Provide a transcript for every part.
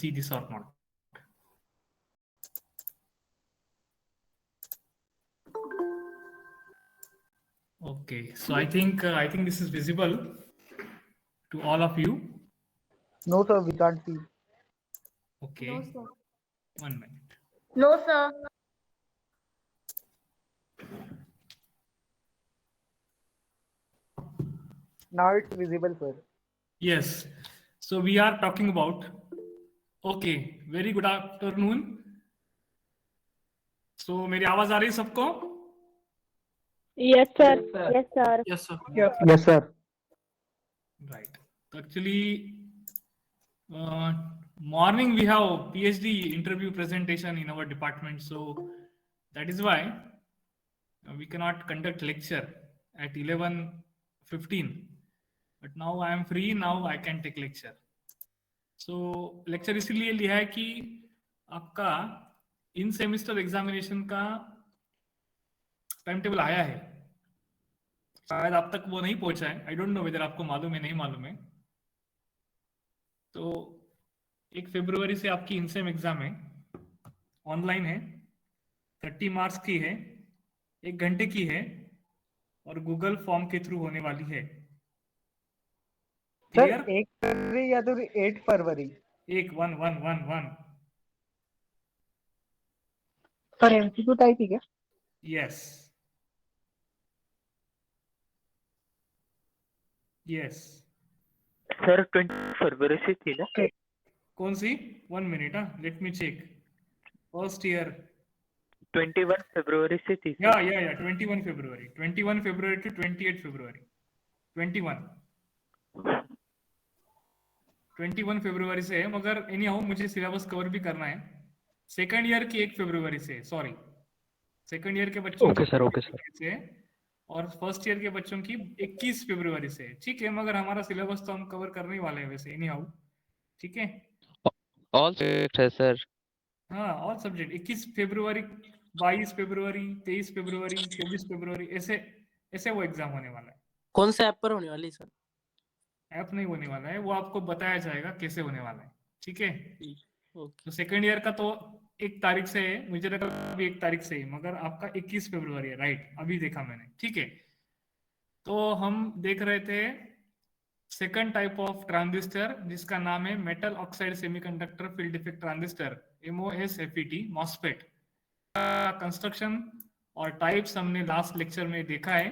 see this or not. Okay, so I think this is visible to all of you. No, sir, we can't see. Okay. No, sir. 1 minute. No, sir. Now it's visible, sir. Yes. So we are talking about. Okay. Very good afternoon. So मेरी आवाज आ रही है सबको? Yes, sir. Yes, sir. Yes, sir. Yes, sir. Right. So actually, morning we have PhD interview presentation in our department, so that is why we cannot conduct lecture at 11:15. But now I am free. Now I can take lecture. So lecture इसलिए लिया है कि आपका इन semester examination का time table आया है, शायद आप तक वो नहीं पहुंचा है. आई डोंट नो वेदर आपको मालूम है नहीं मालूम है. तो 1 फरवरी से आपकी इनसेम एग्जाम है, ऑनलाइन है, 30 मार्क्स की है, 1 घंटे की है और गूगल फॉर्म के थ्रू होने वाली है. Sir clear? 1 फरवरी या तो 8 फरवरी? 1 सर एमसीक्यू टाइप ही क्या? Yes yes. सर 20 फरवरी से थी ना? कौन सी? 1 minute. Let me check. First year 21 फरवरी से थी. या 21 फरवरी टू 28 फरवरी. 21 फरवरी से है, मगर एनी हाउ मुझे सिलेबस कवर भी करना है. सेकंड ईयर की 1 फरवरी से, सॉरी सेकंड ईयर के बच्चों ओके की सर. 1 फरवरी से और फर्स्ट ईयर के बच्चों की 21 फरवरी से. ठीक है, मगर हमारा सिलेबस तो हम कवर करने ही वाले हैं वैसे एनी हाउ. ठीक है, ऑल सब्जेक्ट है सर. हाँ ऑल सब्जेक्ट. 21 फरवरी, 22 फरवरी, 23 फरवरी, 24 फरवरी, ऐसे वो एग्जाम होने वाला है. कौन से ऐप पर होने वाली सर? ऐप नहीं होने वाला है, वो आपको बताया जाएगा कैसे होने वाला है. ठीक है, ओके. तो सेकंड ईयर का तो 1 तारीख से है, मुझे लगा अभी 1 तारीख से है, मगर आपका 21 फरवरी है. राइट, अभी देखा मैंने. ठीक है, तो हम देख रहे थे सेकंड टाइप ऑफ ट्रांजिस्टर जिसका नाम है metal oxide semiconductor field effect transistor, MOSFET, MOSFET. Construction और टाइप्स हमने लास्ट लेक्चर में देखा है,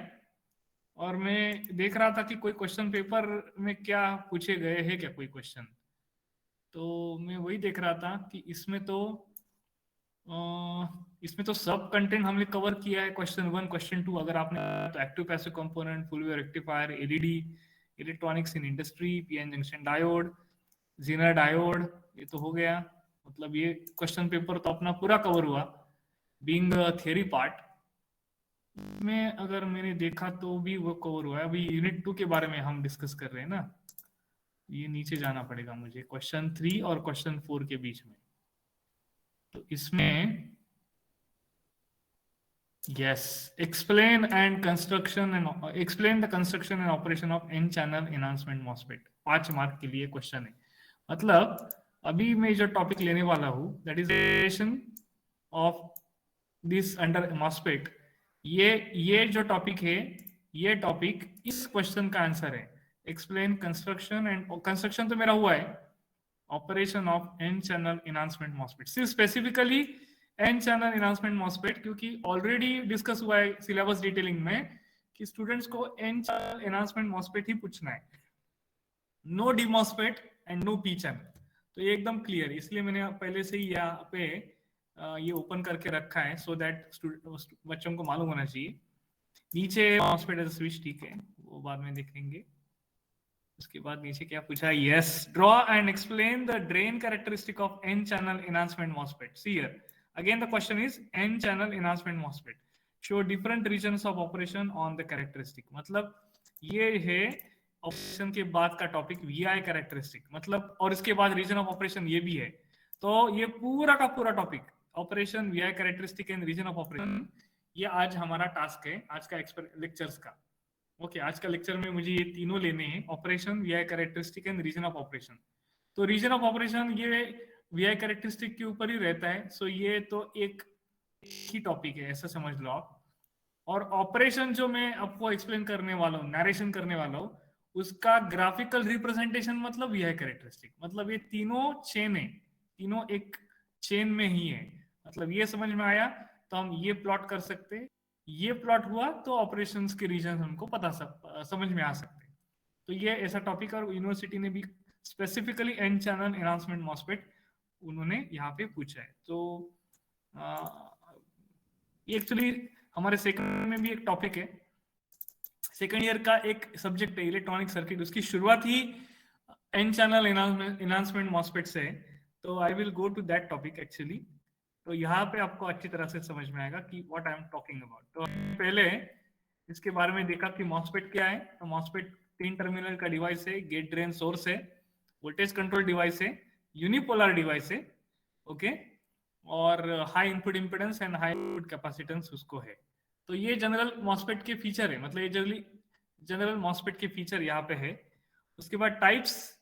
और मैं देख रहा था कि कोई क्वेश्चन पेपर में क्या पूछे गए हैं, क्या कोई क्वेश्चन. तो मैं वही देख रहा था कि इसमें तो सब कंटेंट हमने कवर किया है. क्वेश्चन 1, क्वेश्चन 2 अगर आपने तो active passive component, full wave rectifier, LED, electronics in industry, PN junction diode, Zener diode, ये तो हो गया. मतलब ये क्वेश्चन पेपर तो अपना पूरा कवर हुआ, बीइंग थियरी पार्ट में. अगर मैंने देखा तो भी वो कवर हुआ है. अभी यूनिट 2 के बारे में हम डिस्कस कर रहे हैं ना. ये नीचे जाना पड़ेगा मुझे, क्वेश्चन 3 और क्वेश्चन 4 के बीच में. तो इसमें yes, explain the construction and operation of N channel enhancement MOSFET. 5 mark के लिए क्वेश्चन है. मतलब अभी मैं जो टॉपिक लेने वाला हूं, that is of this under MOSFET. ये जो टॉपिक है, ये टॉपिक इस क्वेश्चन का आंसर है. एक्सप्लेन कंस्ट्रक्शन तो मेरा हुआ है, operation of N channel enhancement MOSFET. सिर्फ specifically N channel enhancement MOSFET, क्योंकि ऑलरेडी डिस्कस हुआ है सिलेबस डिटेलिंग में कि स्टूडेंट्स को एन चैनल एनहांसमेंट मॉस्फेट ही पूछना है, no D MOSFET and no P channel. तो ये एकदम क्लियर, इसलिए मैंने पहले से ही यहाँ पे ये ओपन करके रखा है, सो दैट बच्चों को मालूम होना चाहिए. नीचे मॉस्फेट एज स्विच, ठीक है, वो बाद में देखेंगे. उसके बाद नीचे क्या पूछा है? Yes, draw and explain the drain characteristic of N channel enhancement MOSFET. See here again the question is N channel enhancement MOSFET show different regions of operation on the characteristic. मतलब ये है ऑपरेशन के बाद का topic, VI characteristic. मतलब और इसके बाद रीजन ऑफ ऑपरेशन ये भी है. तो ये पूरा का पूरा topic operation, VI characteristic and region of operation, ये आज हमारा टास्क है आज का लेक्चर्स का. ओके, आज का लेक्चर में मुझे ये तीनों लेने हैं, operation, VI characteristic and region of operation. तो रीजन ऑफ ऑपरेशन ये वी आई कैरेक्टरिस्टिक के ऊपर ही रहता है, सो ये तो एक ही टॉपिक है, ऐसा समझ लो आप। और ऑपरेशन जो मैं आपको एक्सप्लेन करने वाला हूँ, नरेशन करने वाला हूँ, उसका ग्राफिकल रिप्रेजेंटेशन मतलब वी आई कैरेक्टरिस्टिक, मतलब ये तीनों चेन है, तीनों एक चेन में ही है। मतलब ये समझ में आया तो हम ये प्लॉट कर सकते हैं, ये प्लॉट हुआ तो ऑपरेशंस के रीजन हमको समझ में आ सकते हैं। तो ये ऐसा टॉपिक, और यूनिवर्सिटी ने भी specifically N channel enhancement MOSFET उन्होंने यहाँ पे पूछा है। तो एक्चुअली हमारे सेकंड में भी एक टॉपिक है, सेकंड ईयर का एक सब्जेक्ट है इलेक्ट्रॉनिक सर्किट, उसकी शुरुआत ही एन चैनल एनहांसमेंट मॉस्फेट से है। तो I will go to that topic actually. तो यहाँ पे आपको अच्छी तरह से समझ में आएगा कि what I am talking about. तो पहले इसके बारे में देखा कि मॉस्फेट क्या है। तो मॉस्फेट 3 टर्मिनल का डिवाइस है, गेट ड्रेन सोर्स है, वोल्टेज कंट्रोल डिवाइस है, यूनिपोलर डिवाइस है, ओके, और high input impedance and high input capacitance उसको है। तो ये जनरल मॉस्फेट के फीचर है, मतलब ये जनरल मॉस्फेट के फीचर यहाँ पे है। उसके बाद टाइप्स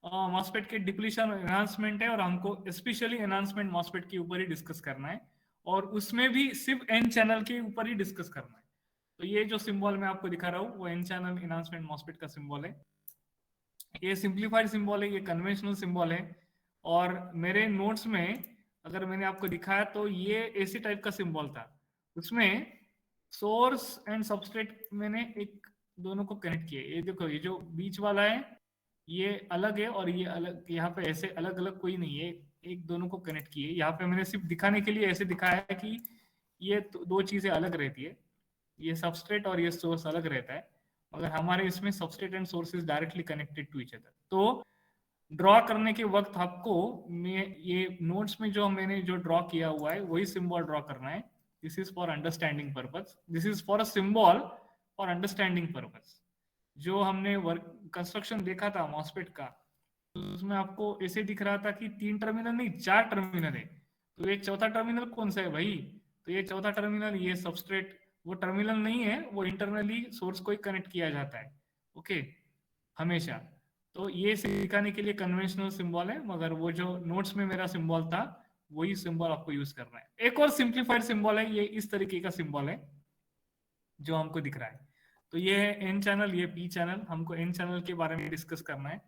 मॉस्फेट के डिप्लीशन और एनहांसमेंट है, और हमको स्पेशली एनहांसमेंट मॉस्फेट के ऊपर ही डिस्कस करना है, और उसमें भी सिर्फ एन चैनल के ऊपर ही डिस्कस करना है। तो ये जो सिंबल मैं आपको दिखा रहा हूँ वो एन चैनल एनहांसमेंट मॉस्फेट का सिंबल है। ये सिंप्लीफाइड सिंबल है, ये कन्वेंशनल सिंबल है। और मेरे नोट्स में अगर मैंने आपको दिखाया तो ये ऐसी टाइप का सिंबल था, उसमें सोर्स एंड सबस्ट्रेट मैंने एक दोनों को कनेक्ट किया। ये देखो, ये जो बीच वाला है ये अलग है और ये अलग, यहाँ पे ऐसे अलग अलग कोई नहीं है, एक दोनों को कनेक्ट किए। यहाँ पे मैंने सिर्फ दिखाने के लिए ऐसे दिखाया है कि ये दो चीजें अलग रहती है, ये सबस्ट्रेट और ये सोर्स अलग रहता है, मगर हमारे इसमें substrate and source is directly connected to each other. तो ड्रॉ करने के वक्त आपको ये नोट्स में जो मैंने जो ड्रॉ किया हुआ है वही सिंबल ड्रॉ करना है। This is for understanding purpose, this is for a symbol for understanding purpose. जो हमने वर्क कंस्ट्रक्शन देखा था मॉस्फेट का, तो उसमें आपको ऐसे दिख रहा था कि 3 टर्मिनल नहीं 4 टर्मिनल है, तो ये चौथा टर्मिनल कौन सा है भाई? तो ये चौथा टर्मिनल, ये सबस्ट्रेट वो टर्मिनल नहीं है, वो इंटरनली सोर्स को ही कनेक्ट किया जाता है, ओके, हमेशा। तो ये सिखाने के लिए कन्वेंशनल सिंबल है, मगर वो जो नोट्स में मेरा सिंबल था वही सिंबल आपको यूज करना है। एक और सिंप्लीफाइड सिंबल है, ये इस तरीके का सिंबल है जो हमको दिख रहा है। तो ये है एन चैनल, ये पी चैनल। हमको एन चैनल के बारे में डिस्कस करना है।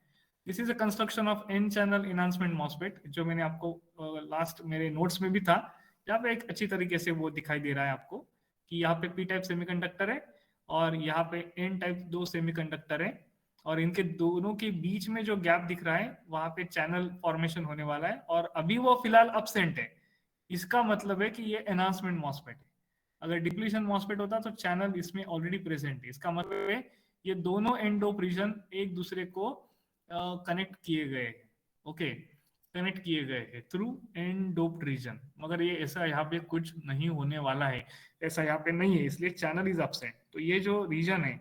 This is a construction of N channel enhancement MOSFET, जो मैंने आपको लास्ट मेरे नोट्स में भी था। यहाँ पे एक अच्छी तरीके से वो दिखाई दे रहा है आपको कि यहाँ पे पी टाइप सेमीकंडक्टर है और यहाँ पे एन टाइप 2 सेमीकंडक्टर है, और इनके दोनों के बीच में जो गैप दिख रहा है वहां पे चैनल फॉर्मेशन होने वाला है, और अभी वो फिलहाल अब्सेंट है। इसका मतलब है कि ये एनहांसमेंट मॉस्फेट है। अगर डिप्लीशन मॉस्फेट होता तो चैनल इसमें ऑलरेडी प्रेजेंट है। इसका मतलब है ये दोनों एन डोप रीजन एक दूसरे को कनेक्ट किए गए हैं, ओके, कनेक्ट किए गए हैं थ्रू एन डोप्ड रीजन। मगर ये ऐसा यहाँ पे कुछ नहीं होने वाला है, ऐसा यहाँ पे नहीं है, इसलिए चैनल इज अब्सेंट। तो ये जो रीजन है,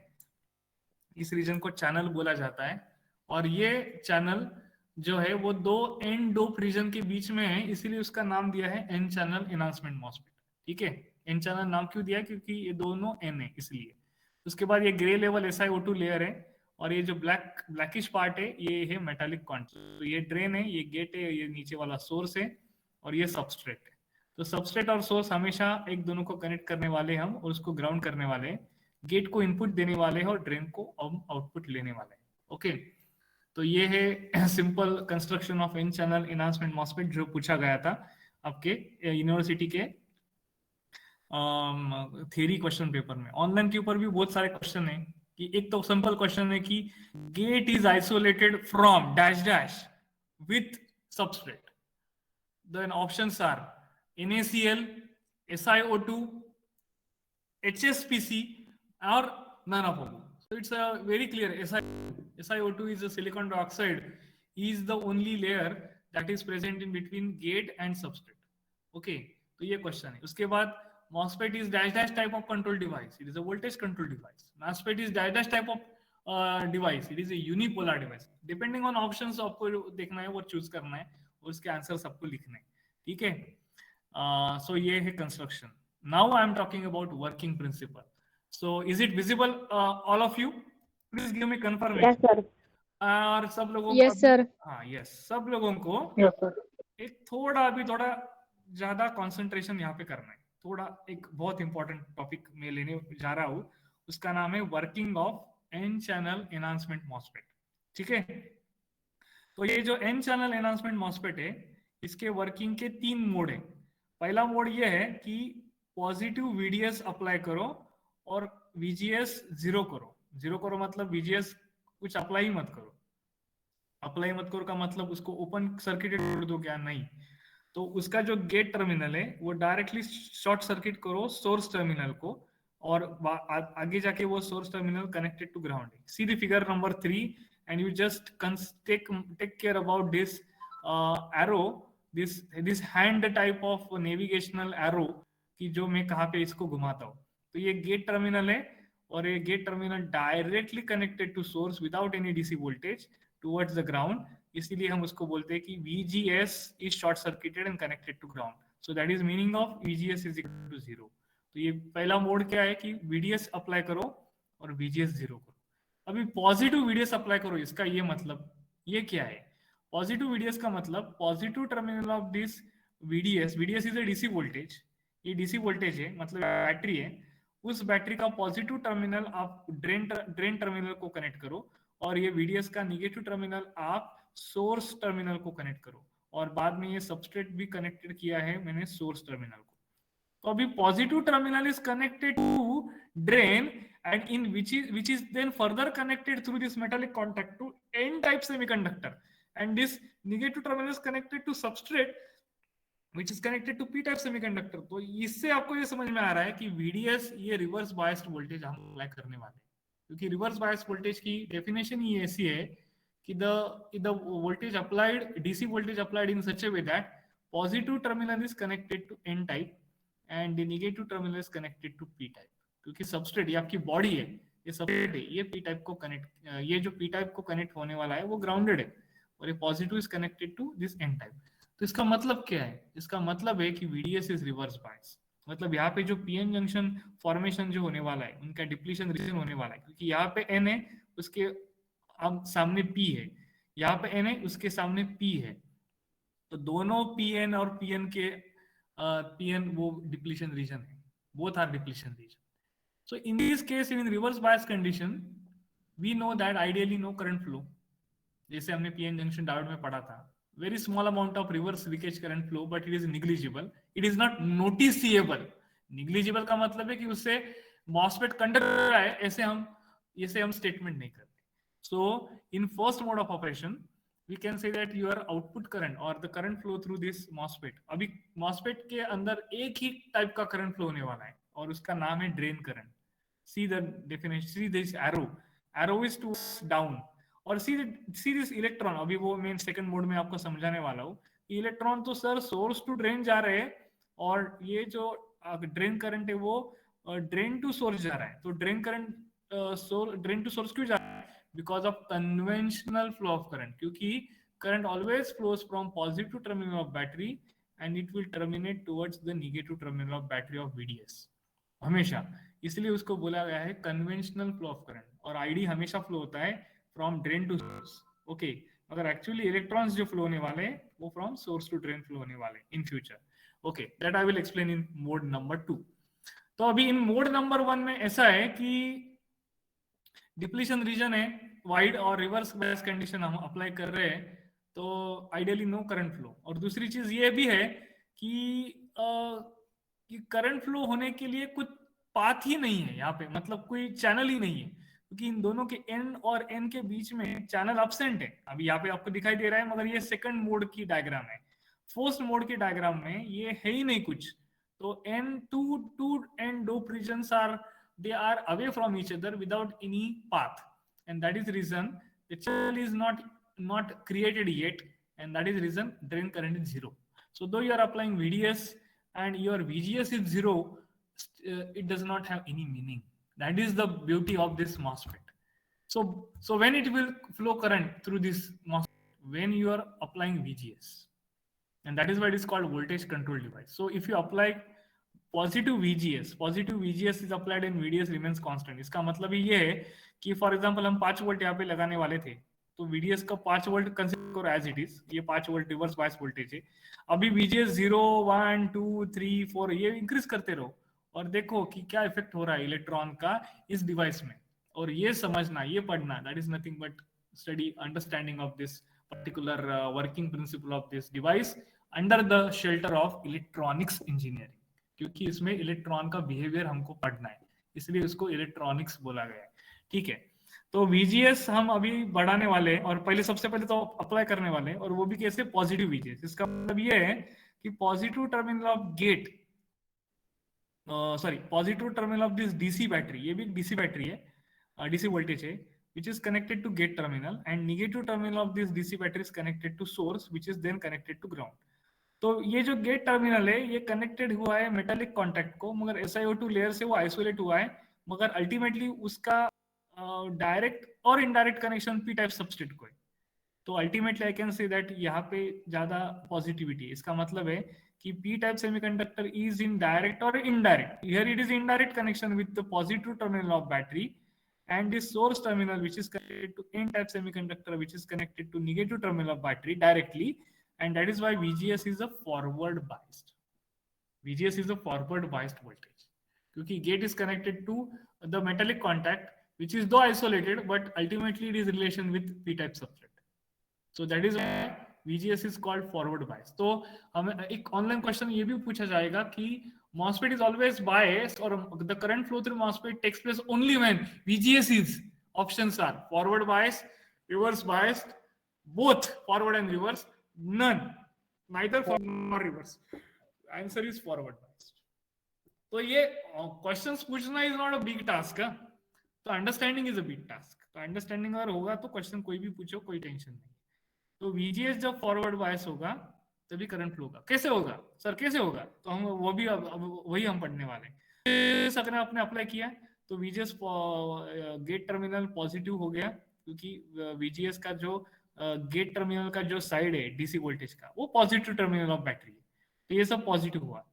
इस रीजन को चैनल बोला जाता है, और ये चैनल जो है वो 2 एन डोप रीजन के बीच में है, इसीलिए उसका नाम दिया है एन चैनल एनहांसमेंट मॉस्फेट। ठीक है, एन चैनल नाम क्यों दिया? क्योंकि ये दोनों एन है, इसलिए। उसके बाद ये ग्रे लेवल SiO2 लेयर है, और ये जो ब्लैकिश पार्ट है ये है मेटालिक कॉन्टैक्ट। तो ये ड्रेन है, ये गेट है, ये नीचे वाला सोर्स है, और ये सबस्ट्रेट है। तो सबस्ट्रेट और सोर्स हमेशा एक दोनों को कनेक्ट करने वाले हम, और उसको ग्राउंड करने वाले हैं, गेट को इनपुट देने वाले हैं और ड्रेन को आउटपुट लेने वाले हैं, ओके। तो ये है simple construction of N channel enhancement MOSFET जो पूछा गया था आपके यूनिवर्सिटी के थ्योरी क्वेश्चन पेपर में। ऑनलाइन के ऊपर भी बहुत सारे क्वेश्चन है कि एक तो सिंपल क्वेश्चन है कि gate is isolated from dash dash with substrate, then options are NaCl, SiO2, HSPC or none of them. So it's a very clear SiO2 is a silicon dioxide, is the only layer that is present in between gate and substrate, okay। तो ये question है। उसके बाद MOSFET is dash dash type of control device, it is a voltage control device। MOSFET is dash dash type of device, it is a unipolar device। depending on options आपको देखना है, वो choose करना है, और उसके आंसर सबको लिखना है, ठीक है। so ये है construction. now I am talking about working principle। so is it visible all of you? please give me confirmation। Yes, sir. और सब लोगों Yes, को sir. हाँ, यस, सब लोगों को Yes, sir. एक थोड़ा ज्यादा कंसंट्रेशन यहाँ पे करना है। थोड़ा एक बहुत इंपॉर्टेंट टॉपिक में लेने जा रहा हूँ, उसका नाम है working of N channel enhancement MOSFET. ठीक है, तो ये जो एन चैनल एनहांसमेंट मॉसफेट है, इसके वर्किंग के 3 मोड है। पहला मोड ये है कि पॉजिटिव वीडीएस अप्लाई करो और वीजीएस जीरो करो। जीरो करो मतलब वीजीएस कुछ अप्लाई मत करो। अप्लाई मत करो का मतलब उसको ओपन सर्किटेड कर दो क्या? नहीं। तो उसका जो गेट टर्मिनल है वो डायरेक्टली शॉर्ट सर्किट करो सोर्स टर्मिनल को, और आगे जाके वो source terminal connected to ground है। See the figure number 3 and you just take care about this arrow, this hand type of navigational arrow कि जो मैं कहाँ पे इसको घुमाता हूँ। तो ये गेट टर्मिनल है और ये gate terminal directly connected to source without any DC voltage towards the ground, इसीलिए हम उसको बोलते हैं कि VGS is short circuited and connected to ground. So that is meaning of VGS is equal to 0. तो ये पहला मोड क्या है कि VDS अप्लाई करो और VGS 0 करो। अभी पॉजिटिव VDS अप्लाई करो, इसका ये मतलब ये क्या है? पॉजिटिव VDS का मतलब positive terminal of this VDS is a DC voltage, ये डीसी वोल्टेज है मतलब बैटरी है, उस बैटरी का पॉजिटिव टर्मिनल आप ड्रेन टर्मिनल को कनेक्ट करो और ये VDS का निगेटिव टर्मिनल आप सोर्स टर्मिनल को कनेक्ट करो, और बाद में ये सबस्ट्रेट भी कनेक्टेड किया है मैंने सोर्स टर्मिनल को। तो अभी positive terminal is connected to drain and in which is then further connected through this metallic contact to n type semiconductor, and this negative terminal is connected to substrate which is connected to p type semiconductor। तो इससे आपको ये समझ में आ रहा है कि VDS ये रिवर्स बायस्ड वोल्टेज हम अप्लाई करने वाले हैं, क्योंकि रिवर्स बायस्ड वोल्टेज की डेफिनेशन ही ऐसी है कि the voltage applied, DC voltage applied in such a way that positive terminal is connected to n type and the negative terminal is connected to p type। क्योंकि substrate ये आपकी body है, ये substrate है, ये पी टाइप को connect, ये जो पी टाइप को कनेक्ट होने वाला है वो ग्राउंडेड है और ये positive is connected to this N type. तो इसका मतलब क्या है? इसका मतलब है कि VDS इज रिवर्स बायस, मतलब यहाँ पे जो पीएन जंक्शन फॉर्मेशन जो होने वाला है उनका डिप्लीशन रीजन होने वाला है, क्योंकि यहाँ पे एन है उसके सामने पी है, यहाँ पे एन है उसके सामने पी है, तो दोनों पीएन और पीएन के पीएन वो डिप्लीशन रीजन है, both are depletion region. So in this case, in reverse bias condition, we know that ideally no current flow, जैसे हमने PN junction diode में पढ़ा था, very small amount of reverse leakage current flow, but it is negligible, it is not noticeable। negligible का मतलब है कि उससे MOSFET कंडक्ट कर रहा है, ऐसे हम स्टेटमेंट नहीं करते। So in first mode of operation, we can say that your output current or the current flow through this MOSFET, अभी MOSFET के अंदर एक ही टाइप का करंट फ्लो होने वाला है और उसका नाम है drain current. See the definition, see this arrow is towards down, और see this electron, अभी वो मैं सेकंड मोड में आपको समझाने वाला हूँ। इलेक्ट्रॉन तो सर सोर्स टू ड्रेन जा रहे हैं और ये जो ड्रेन करंट है वो ड्रेन टू सोर्स जा रहा है। तो drain current drain to source क्यों जा रहा है? Because of conventional flow of current, क्योंकि current always flows from positive terminal of battery and it will terminate towards the negative terminal of battery of VDS हमेशा, इसलिए उसको बोला गया है कन्वेंशनल फ्लो ऑफ करंट। और आईडी हमेशा flow होता है from drain to source, okay, मगर एक्चुअली इलेक्ट्रॉन्स जो फ्लो होने वाले हैं वो from source to drain flow होने वाले in future, okay, that I will explain in mode number 2। तो अभी इन मोड नंबर 1 में ऐसा है कि डिप्लीशन रीजन है वाइड और रिवर्स बायस कंडीशन हम अप्लाई कर रहे हैं, तो आइडियली नो करंट फ्लो। और दूसरी चीज ये भी है कि करंट फ्लो होने के लिए कुछ पाथ ही नहीं है यहाँ पे, मतलब कोई चैनल ही नहीं है, क्योंकि इन दोनों के एन और एन के बीच में चैनल अब्सेंट है। अभी यहाँ पे आपको दिखाई दे रहा है, मगर ये सेकंड मोड की डायग्राम है। फर्स्ट मोड की डायग्राम में ये है ही नहीं कुछ। तो two and dope regions they are away from each other without any path, and that is the reason the channel is not created yet, and that is the reason drain current is 0. So though you are applying VDS and your VGS is 0, it does not have any meaning. That is the beauty of this MOSFET. So when it will flow current through this MOSFET, when you are applying VGS, and that is why it is called voltage control device. So if you apply positive VGS is applied and VDS remains constant. इसका मतलब ये है कि for example हम 5 volt यहाँ पे लगाने वाले थे, तो VDS का 5 वोल्ट कंसीडर करो एज इट इज, ये 5 वोल्ट रिवर्स बायस वोल्टेज है। अभी VGS 0 1 2 3 4 ये इंक्रीज करते रहो और देखो कि क्या इफेक्ट हो रहा है इलेक्ट्रॉन का इस डिवाइस में। और ये समझना, ये पढ़ना, that is nothing but study understanding of this particular working principle of this device under the shelter of electronics engineering, क्योंकि इसमें इलेक्ट्रॉन का बिहेवियर हमको पढ़ना है, इसलिए उसको इलेक्ट्रॉनिक्स बोला गया है। ठीक है, तो VGS हम अभी बढ़ाने वाले हैं और पहले सबसे पहले तो अप्लाई करने वाले हैं, और वो भी कैसे, पॉजिटिव VGS। इसका मतलब ये है कि positive terminal of gate, sorry positive terminal of this DC battery, ये भी DC बैटरी है, DC वोल्टेज है which is connected to gate terminal, and negative terminal of this DC battery is connected to source which is then connected to ground। तो ये जो gate terminal है ये connected हुआ है मेटालिक कॉन्टैक्ट को, मगर SiO2 लेयर से वो आइसोलेट हुआ है, मगर अल्टीमेटली उसका डायरेक्ट और indirect connection P type substrate को है। तो ultimately I can say that यहाँ पे ज्यादा पॉजिटिविटी है। इसका मतलब है कि P type semiconductor is in direct और indirect, here it is indirect connection with the positive terminal of battery and this source terminal which is connected to n-type semiconductor which is connected to negative terminal of battery directly, and that is why VGS is a forward biased, VGS is a forward biased voltage, क्योंकि gate is connected to the metallic contact which is though isolated but ultimately it is relation with p-type substrate, so that is why VGS is called forward bias। तो हमें एक online question ये भी पूछा जाएगा कि MOSFET is always biased or the current flow through MOSFET takes place only when VGS is, options are forward biased, reverse biased, both forward and reverse, none, neither forward nor reverse, answer is forward biased। तो ये questions पूछना is not a big task, तो understanding is a big task. तो understanding अगर होगा तो question कोई भी पूछो कोई टेंशन नहीं। तो VGS जब फॉरवर्ड बायस होगा तभी करंट फ्लो होगा। कैसे होगा सर, कैसे होगा, तो हम वो भी अब वही हम पढ़ने वाले हैं। अगर आपने अप्लाई किया तो VGS गेट टर्मिनल पॉजिटिव हो गया, क्योंकि VGS का जो गेट टर्मिनल का जो साइड है DC वोल्टेज का वो पॉजिटिव टर्मिनल ऑफ बैटरी है, तो ये सब पॉजिटिव हुआ।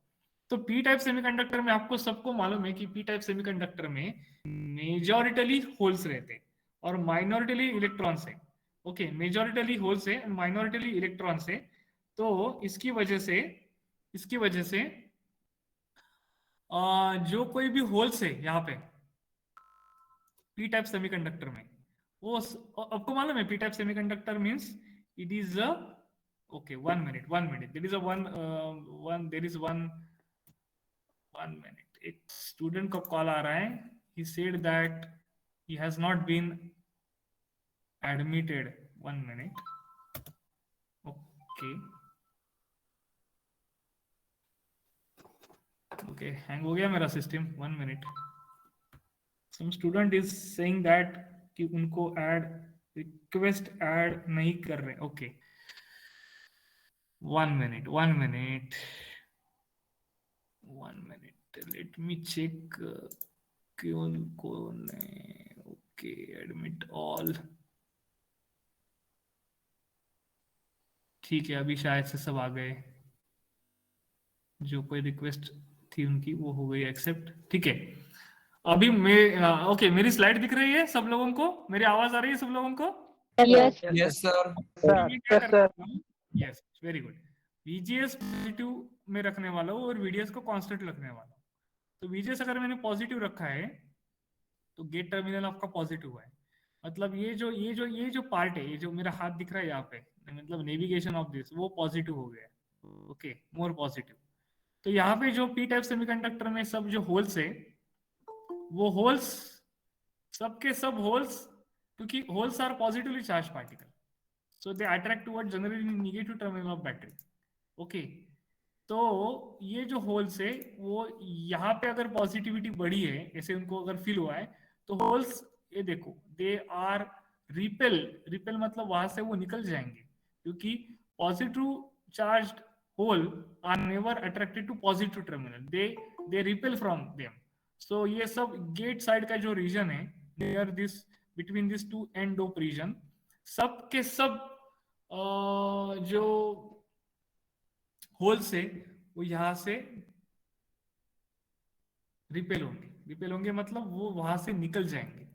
तो पी टाइप सेमीकंडक्टर में आपको सबको मालूम है कि पी टाइप सेमीकंडक्टर में मेजॉरिटली होल्स रहते हैं और माइनॉरिटली इलेक्ट्रॉन्स है। ओके, मेजॉरिटली होल्स है, माइनॉरिटली इलेक्ट्रॉन्स है। तो इसकी वजह से जो कोई भी होल्स है यहाँ पे पी टाइप सेमीकंडक्टर में, वो आपको मालूम है P type semiconductor means it is a, okay one minute there is a one minute, एक स्टूडेंट का कॉल आ रहा है, he said that he has not been admitted, 1 minute, okay hang हो गया मेरा system, 1 minute. some student is saying that कि उनको रिक्वेस्ट ऐड नहीं कर रहे। Okay 1 minute let me check क्यों कौन है। ओके एडमिट ऑल, ठीक है अभी शायद से सब आ गए, जो कोई रिक्वेस्ट थी उनकी वो हो गई एक्सेप्ट। ठीक है अभी ओके मेरी स्लाइड दिख रही है सब लोगों को, मेरी आवाज आ रही है सब लोगों को? Yes. Yes sir. Yes very good. VGS positive में रखने वाला हूँ और VDS को कांस्टेंट रखने वाला हूँ। तो VGS अगर मैंने पॉजिटिव रखा है तो गेट टर्मिनल आपका पॉजिटिव है, मतलब ये जो पार्ट है, ये जो मेरा हाथ दिख रहा है यहाँ पे, मतलब नेविगेशन ऑफ दिस, वो पॉजिटिव हो गया। Okay more positive. तो यहाँ पे जो पी टाइप सेमीकंडक्टर में सब जो होल्स है, वो होल्स सबके सब होल्स, क्योंकि holes are positively charge particle, so they attract toward generally negative terminal of battery। Okay तो ये जो होल्स है वो यहाँ पे अगर पॉजिटिविटी बढ़ी है, ऐसे उनको अगर फील हुआ है, तो होल्स ये देखो दे आर रिपेल मतलब वहां से वो निकल जाएंगे, क्योंकि positive charged hole are never attracted to positive terminal, they repel from them. So ये सब गेट साइड का जो रीजन है near this between this two and dope region, सब के सब जो होल्स है वो यहां से रिपेल होंगे मतलब वो वहां से निकल जाएंगे।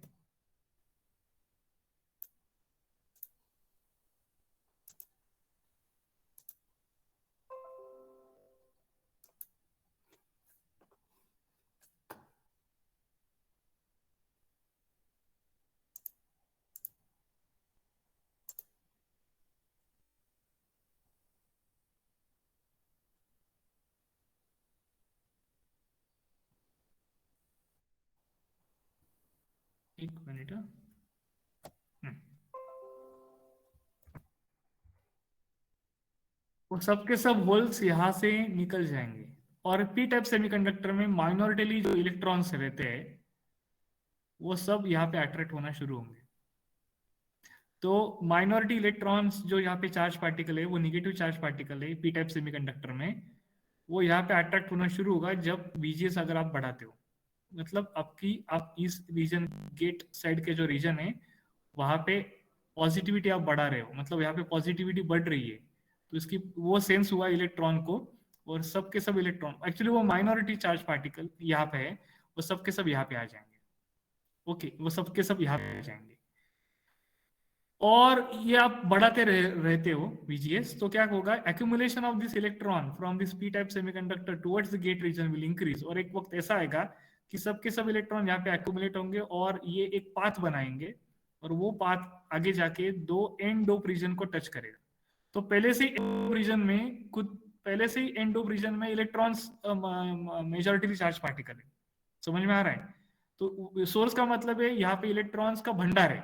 एक मिनट। वो सब के सब होल्स यहाँ से निकल जाएंगे और पी टाइप सेमीकंडक्टर में माइनॉरिटीली जो इलेक्ट्रॉन्स रहते हैं वो सब यहाँ पे अट्रैक्ट होना शुरू होंगे। तो माइनॉरिटी इलेक्ट्रॉन्स जो यहाँ पे चार्ज पार्टिकल है वो निगेटिव चार्ज पार्टिकल है पी टाइप सेमीकंडक्टर में, वो यहाँ पे अट्रैक्ट होना शुरू होगा जब VGS अगर आप बढ़ाते हो। मतलब आप इस रीजन गेट साइड के जो रीजन है वहां पे पॉजिटिविटी आप बढ़ा रहे हो, मतलब यहाँ पे पॉजिटिविटी बढ़ रही है, तो इसकी वो सेंस हुआ इलेक्ट्रॉन को। और सब के सब इलेक्ट्रॉन एक्चुअली वो माइनॉरिटी चार्ज पार्टिकल यहाँ पे है, वो सब के सब यहाँ पे आ जाएंगे। ओके, वो सब के सब यहाँ पे आ जाएंगे और ये आप बढ़ाते रहते हो VGS, तो क्या होगा, accumulation of this electron from this P type semiconductor towards the gate region will increase. और एक वक्त ऐसा आएगा कि सब के सब इलेक्ट्रॉन यहाँ पे एक्यूमुलेट होंगे और ये एक पाथ बनाएंगे और वो पाथ आगे जाके दो एंड डोप रीजन को टच करेगा। तो पहले से ही एंड डोप रीजन में इलेक्ट्रॉन्स मेजॉरिटी चार्ज पार्टिकल है। समझ में आ रहा है? तो सोर्स का मतलब है यहाँ पे इलेक्ट्रॉन्स का भंडार है,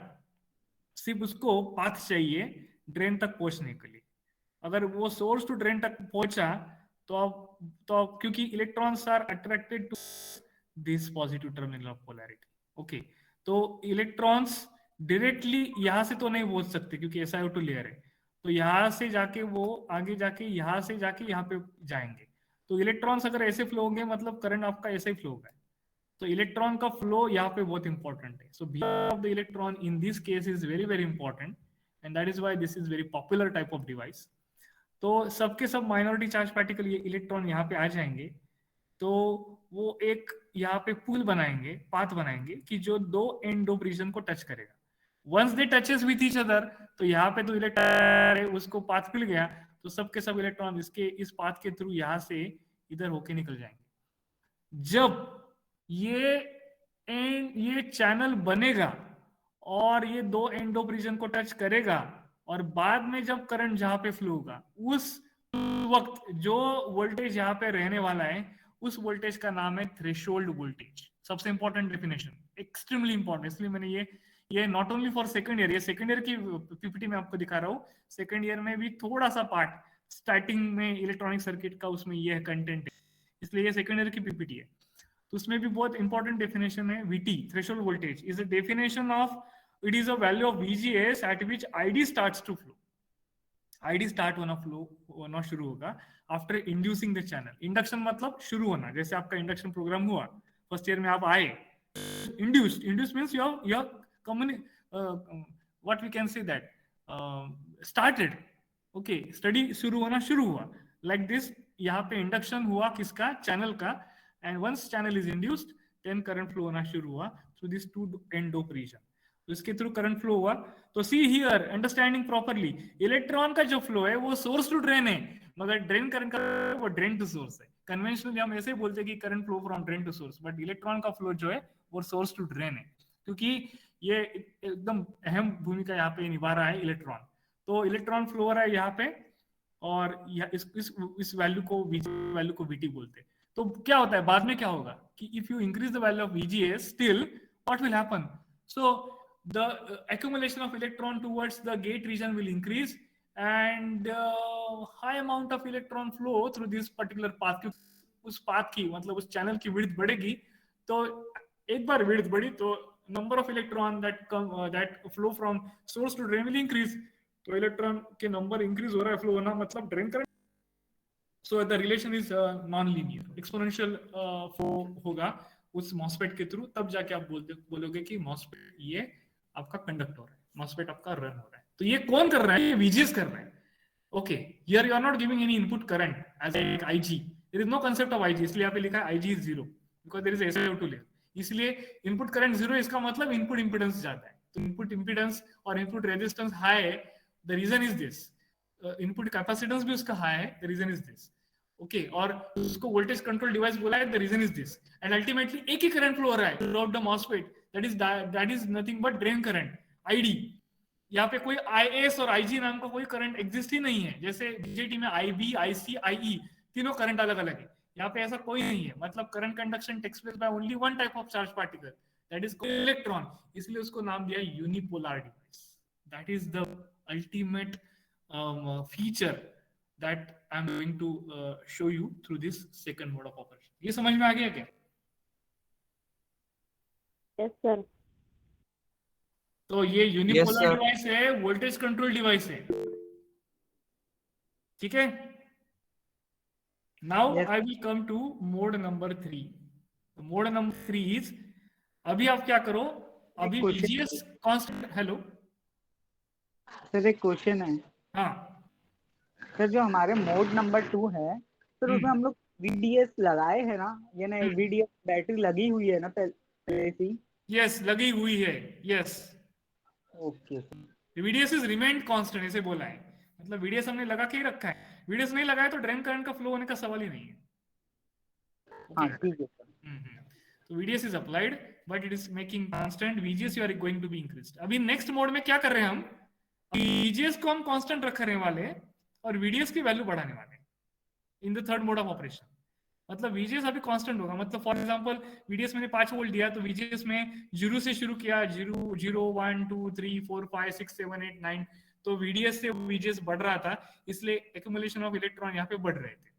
सिर्फ उसको पाथ चाहिए ड्रेन तक पहुंचने के लिए। अगर वो सोर्स टू ड्रेन तक पहुंचा तो अब क्योंकि electrons are attracted to this positive terminal of polarity. Okay, तो इलेक्ट्रॉन्स डायरेक्टली यहां से तो नहीं पहुंच सकते क्योंकि SiO2 लेयर है, तो यहां से जाके वो आगे जाके यहां से जाके यहाँ पे जाएंगे। तो इलेक्ट्रॉन्स अगर ऐसे फ्लो होंगे मतलब करंट आपका ऐसे ही फ्लो होगा। तो इलेक्ट्रॉन का फ्लो यहाँ पे बहुत इंपॉर्टेंट है। So behaviour of the electron in this case is very very important and that is why this is very popular type of device. तो सबके सब माइनॉरिटी चार्ज पार्टिकल ये इलेक्ट्रॉन यहाँ पे आ जाएंगे, तो वो एक यहाँ पे पुल बनाएंगे, पाथ बनाएंगे कि जो दो एंड डोप रीजन को टच करेगा। Once they touches with each other, तो यहाँ पे तो इलेक्ट्रॉन उसको पाथ मिल गया, तो सबके सब इलेक्ट्रॉन इस पाथ के थ्रू यहाँ से इधर होके निकल जाएंगे। जब ये चैनल बनेगा और ये दो एंड डोप रीजन को टच करेगा और बाद में जब करंट जहां पे फ्लो होगा उस वक्त जो वोल्टेज यहाँ पे रहने वाला है उस वोल्टेज का नाम है थ्रेशोल्ड वोल्टेज। सबसे इंपॉर्टेंट डेफिनेशन, एक्सट्रीमली इंपॉर्टेंट, इसलिए मैंने ये not only for second year, ये सेकंड ईयर की PPT में आपको दिखा रहा हूँ। सेकंड ईयर में भी थोड़ा सा पार्ट स्टार्टिंग में इलेक्ट्रॉनिक सर्किट का उसमें ये कंटेंट है, इसलिए ये सेकंड ईयर की PPT है। तो उसमें भी बहुत इंपॉर्टेंट डेफिनेशन है। VT threshold voltage is a definition of, it is a value of VGS at which ID starts to flow. ID start होना शुरू होगा after inducing the channel. Induction मतलब शुरू होना, जैसे आपका इंडक्शन प्रोग्राम हुआ फर्स्ट ईयर में, आप आए, induce means your what we can say that started. Okay, study शुरू हुआ लाइक दिस। यहाँ पे इंडक्शन हुआ किसका, चैनल का, and once channel is induced then current flow होना शुरू हुआ through these two end dope region। तो इसके थ्रू करंट फ्लो हुआ। तो see here, understanding properly, electron का जो फ्लो है वो सोर्स टू ड्रेन है, मगर ड्रेन करंट का वो ड्रेन टू सोर्स है। कन्वेंशनली हम ऐसे बोलते हैं कि current flow from drain to source, but electron का फ्लो जो है वो सोर्स टू ड्रेन है, क्योंकि ये एकदम अहम भूमिका यहाँ पे निभा रहा है इलेक्ट्रॉन। तो इलेक्ट्रॉन फ्लो हो रहा है यहाँ पे और इस वैल्यू को VT बोलते हैं। तो क्या होता है बाद में, क्या होगा कि if you increase the value of VGS still what will happen, so the accumulation of electron towards the gate region will increase and high amount of electron flow through this particular path। उस path की मतलब उस channel की width बढ़ेगी, तो एक बार width बढ़ी तो number of electron that flow from source to drain will increase। तो इलेक्ट्रॉन के नंबर इंक्रीज हो रहा है, फ्लो होना मतलब drain current. So the relation is non-linear, exponential flow होगा उस MOSFET के थ्रू, तब जाके आप बोलोगे कि MOSFET ये आपका कंडक्ट हो रहा है, MOSFET आपका रन हो रहा है। तो ये कौन कर रहा है, ये VGS कर रहा है। Okay, here you are not giving any input current as like IG, there is no concept of IG, इसलिए यहाँ पे लिखा है IG is 0 because there is SiO2 layer, इसलिए इनपुट करंट 0, इसका मतलब इनपुट इंपीडेंस ज्यादा है। तो इनपुट इंपीडेंस और इनपुट रेजिस्टेंस हाई है, the reason is this. Input capacitance भी उसका हाई है, the reason is this. Okay, और उसको वोल्टेज कंट्रोल डिवाइस बोला है, the reason is this. And ultimately एक ही करंट फ्लो हो रहा है throughout the MOSFET, that is nothing but drain current, ID। यहाँ पे कोई IS और IG नाम का कोई करंट एग्जिस्ट ही नहीं है। जैसे BJT में IB, IC, IE तीनों करंट अलग अलग है, यहाँ पे ऐसा कोई नहीं है। मतलब current conduction takes place by only one type of charge particle, that is electron, इसलिए उसको नाम दिया unipolar device. That is the ultimate feature that I am going to show you through this second mode of operation. ये समझ में आ गया क्या? Yes, sir. तो ये यूनिपोलर sir. डिवाइस है, वोल्टेज कंट्रोल डिवाइस है. ठीक है. Now Yes. I will come to mode number 3. Mode number 3 is, अभी आप क्या करो, अभी question. VGS constant. Hello. Sir एक क्वेश्चन है हाँ. सर, जो हमारे मोड नंबर 2 है सर, उसमें हम लोग VDS लगाए है ना, यानी VDS बैटरी लगी हुई है ना पहले से? यस, लगी हुई है. Yes, okay. VDS is remained constant, ऐसे बोला है. मतलब VDS हमने लगा के ही रखा है. VDS नहीं लगाया तो ड्रेन करंट का फ्लो होने का सवाल ही नहीं है. हाँ Okay. ठीक है sir. So VDS is applied, but it is making constant. VGS you are going to be increased. अभी नेक्स्ट मोड में क्या कर रहे हैं हम, VGS को हम कांस्टेंट रखने वाले और VDS की वैल्यू बढ़ाने वाले in the third mode of operation. मतलब VGS अभी कांस्टेंट होगा. मतलब फॉर एग्जांपल VDS मैंने 5 वोल्ट दिया तो VGS में 0 से शुरू किया, 0 0 1 2 3 4 5 6 7 8 9, तो VDS से VGS बढ़ रहा था, इसलिए एक्यूमुलेशन ऑफ इलेक्ट्रॉन यहाँ पे बढ़ रहे थे.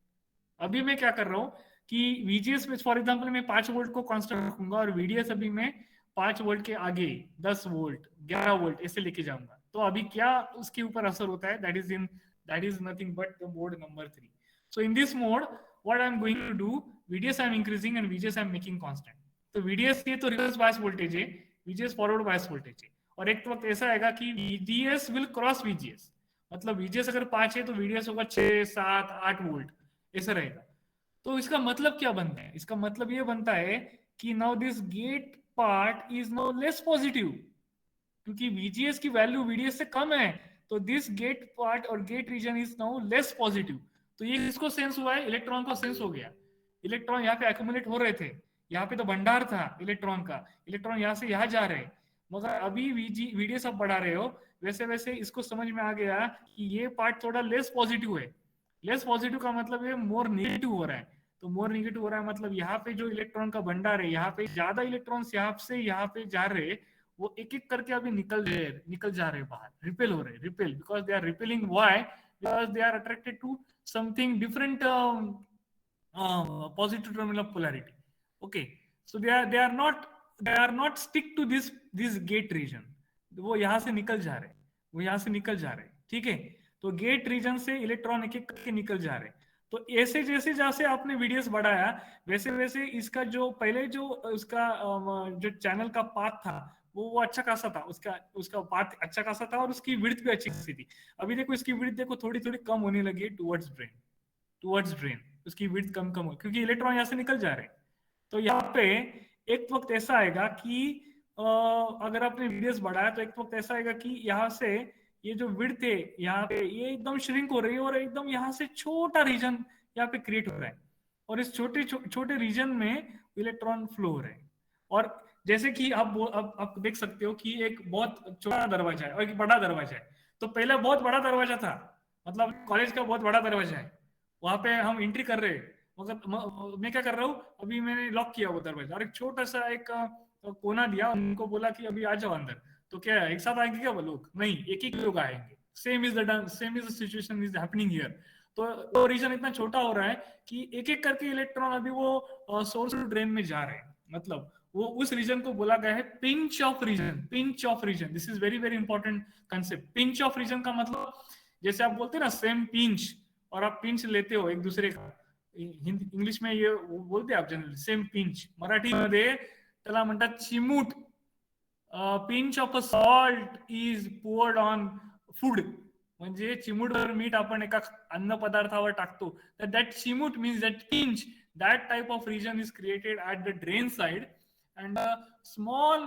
अभी मैं क्या कर रहा हूँ कि VGS में फॉर एग्जांपल मैं 5 वोल्ट को कांस्टेंट रखूंगा और VDS अभी मैं 5 वोल्ट के आगे 10 वोल्ट 11 वोल्ट ऐसे लेके जाऊंगा. तो अभी क्या उसके ऊपर असर होता है, that is nothing but the mode number 3. So in this mode what I am going to do, VDS I am increasing and VGS I am making constant. तो VDS ये तो रिवर्स बायस वोल्टेज है, VGS forward bias voltage है. और एक वक्त ऐसा आएगा कि VDS विल क्रॉस VGS. मतलब VGS अगर 5 है तो VDS होगा 6 7 8 वोल्ट ऐसा रहेगा. तो इसका मतलब क्या बनता है, इसका मतलब ये बनता है कि now this gate part is now less positive, क्योंकि VGS की वैल्यू VDS से कम है, तो दिस गेट पार्ट और gate region is now less positive. तो ये किसको सेंस हुआ है, इलेक्ट्रॉन को सेंस हो गया. इलेक्ट्रॉन यहाँ पे एक्यूमुलेट हो रहे थे, यहाँ पे तो भंडार था इलेक्ट्रॉन का, इलेक्ट्रॉन यहाँ से यहाँ जा रहे, मगर अभी VDS आप बढ़ा रहे हो, वैसे वैसे इसको समझ में आ गया कि ये पार्ट थोड़ा लेस पॉजिटिव है. लेस पॉजिटिव का मतलब है मोर नेगेटिव हो रहा है. तो मोर नेगेटिव हो रहा है मतलब यहाँ पे जो इलेक्ट्रॉन का भंडार है, यहाँ पे ज्यादा इलेक्ट्रॉन्स यहाँ से यहाँ पे जा रहे, वो एक एक करके अभी निकल जा रहे बाहर, रिपेल हो रहे, repel, because they are repelling. Why? Because they are attracted to something different positive terminal of polarity. Okay, so they are not stick to this gate region. वो यहाँ से निकल जा रहे, ठीक है. तो गेट रीजन से इलेक्ट्रॉन एक एक करके निकल जा रहे. तो ऐसे जैसे आपने VDS बढ़ाया, वैसे वैसे इसका जो पहले जो उसका जो चैनल का पाथ था वो अच्छा खासा था, उसका पाथ अच्छा खासा था और उसकी विड्थ भी अच्छी खासी थी. अभी देखो इसकी विड्थ देखो थोड़ी थोड़ी कम होने लगी है टुवर्ड्स ड्रेन. उसकी विड्थ कम हो क्योंकि इलेक्ट्रॉन यहाँ से निकल जा रहे हैं. तो यहाँ पे एक वक्त ऐसा आएगा कि अगर आपने VDS बढ़ाया तो एक वक्त ऐसा आएगा कि यहाँ से ये जो विड्थ है यहाँ पे ये एकदम श्रिंक हो रही है और एकदम यहाँ से छोटा रीजन यहाँ पे क्रिएट हो रहा है, और इस छोटे रीजन में इलेक्ट्रॉन फ्लो हो रहे हैं. और जैसे कि आप देख सकते हो कि एक बहुत छोटा दरवाजा है और एक बड़ा दरवाजा है. तो पहले बहुत बड़ा दरवाजा था, मतलब कॉलेज का बहुत बड़ा दरवाजा है, वहां पे हम एंट्री कर रहे हैं, मगर मैं क्या कर रहा हूँ, अभी मैंने लॉक किया वो दरवाजा और एक छोटा सा एक कोना दिया, उनको बोला कि अभी आ जाओ अंदर. तो क्या एक साथ आएंगे क्या वो लोग? नहीं, एक एक लोग आएंगे. Same is the situation is happening here. तो रीजन इतना छोटा हो रहा है कि एक एक करके इलेक्ट्रॉन अभी वो सोर्स टू ड्रेन में जा रहे हैं. मतलब वो उस रीजन को बोला गया है pinch off region. This is very very important concept. Pinch off region का मतलब जैसे आप बोलते हैं ना सेम पिंच, और आप पिंच लेते हो एक दूसरे का, इंग्लिश में ये बोलते आप जनरली सेम पिंच. मराठी मध्ये त्याला म्हणतात चिमूट. Pinch of a salt is poured on food. म्हणजे चिमूटभर मीठ आपण एका अन्न पदार्थावर टाकतो, तर दॅट चिमूट means that pinch, that type of region is created at the drain side, and a small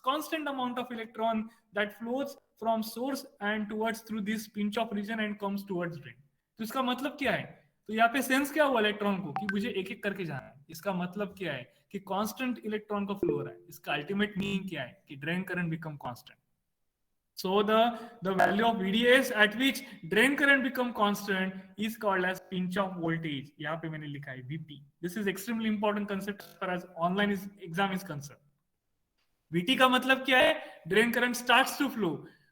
constant amount of electron that flows from source and towards through this pinch off region and comes towards drain. तो इसका मतलब क्या है? तो यहाँ पे sense क्या हुआ इलेक्ट्रॉन को कि मुझे एक एक करके जाना है. इसका मतलब क्या है कि कांस्टेंट इलेक्ट्रॉन का फ्लो हो रहा है. इसका अल्टीमेट मीनिंग क्या है कि drain current become constant. So the value of VDS at which drain current become constant is called as pinch off voltage. यहाँ पे मैंने लिखा है VP. This is extremely important concept as far as online exam is concerned. VT का मतलब क्या है? Drain current starts to flow.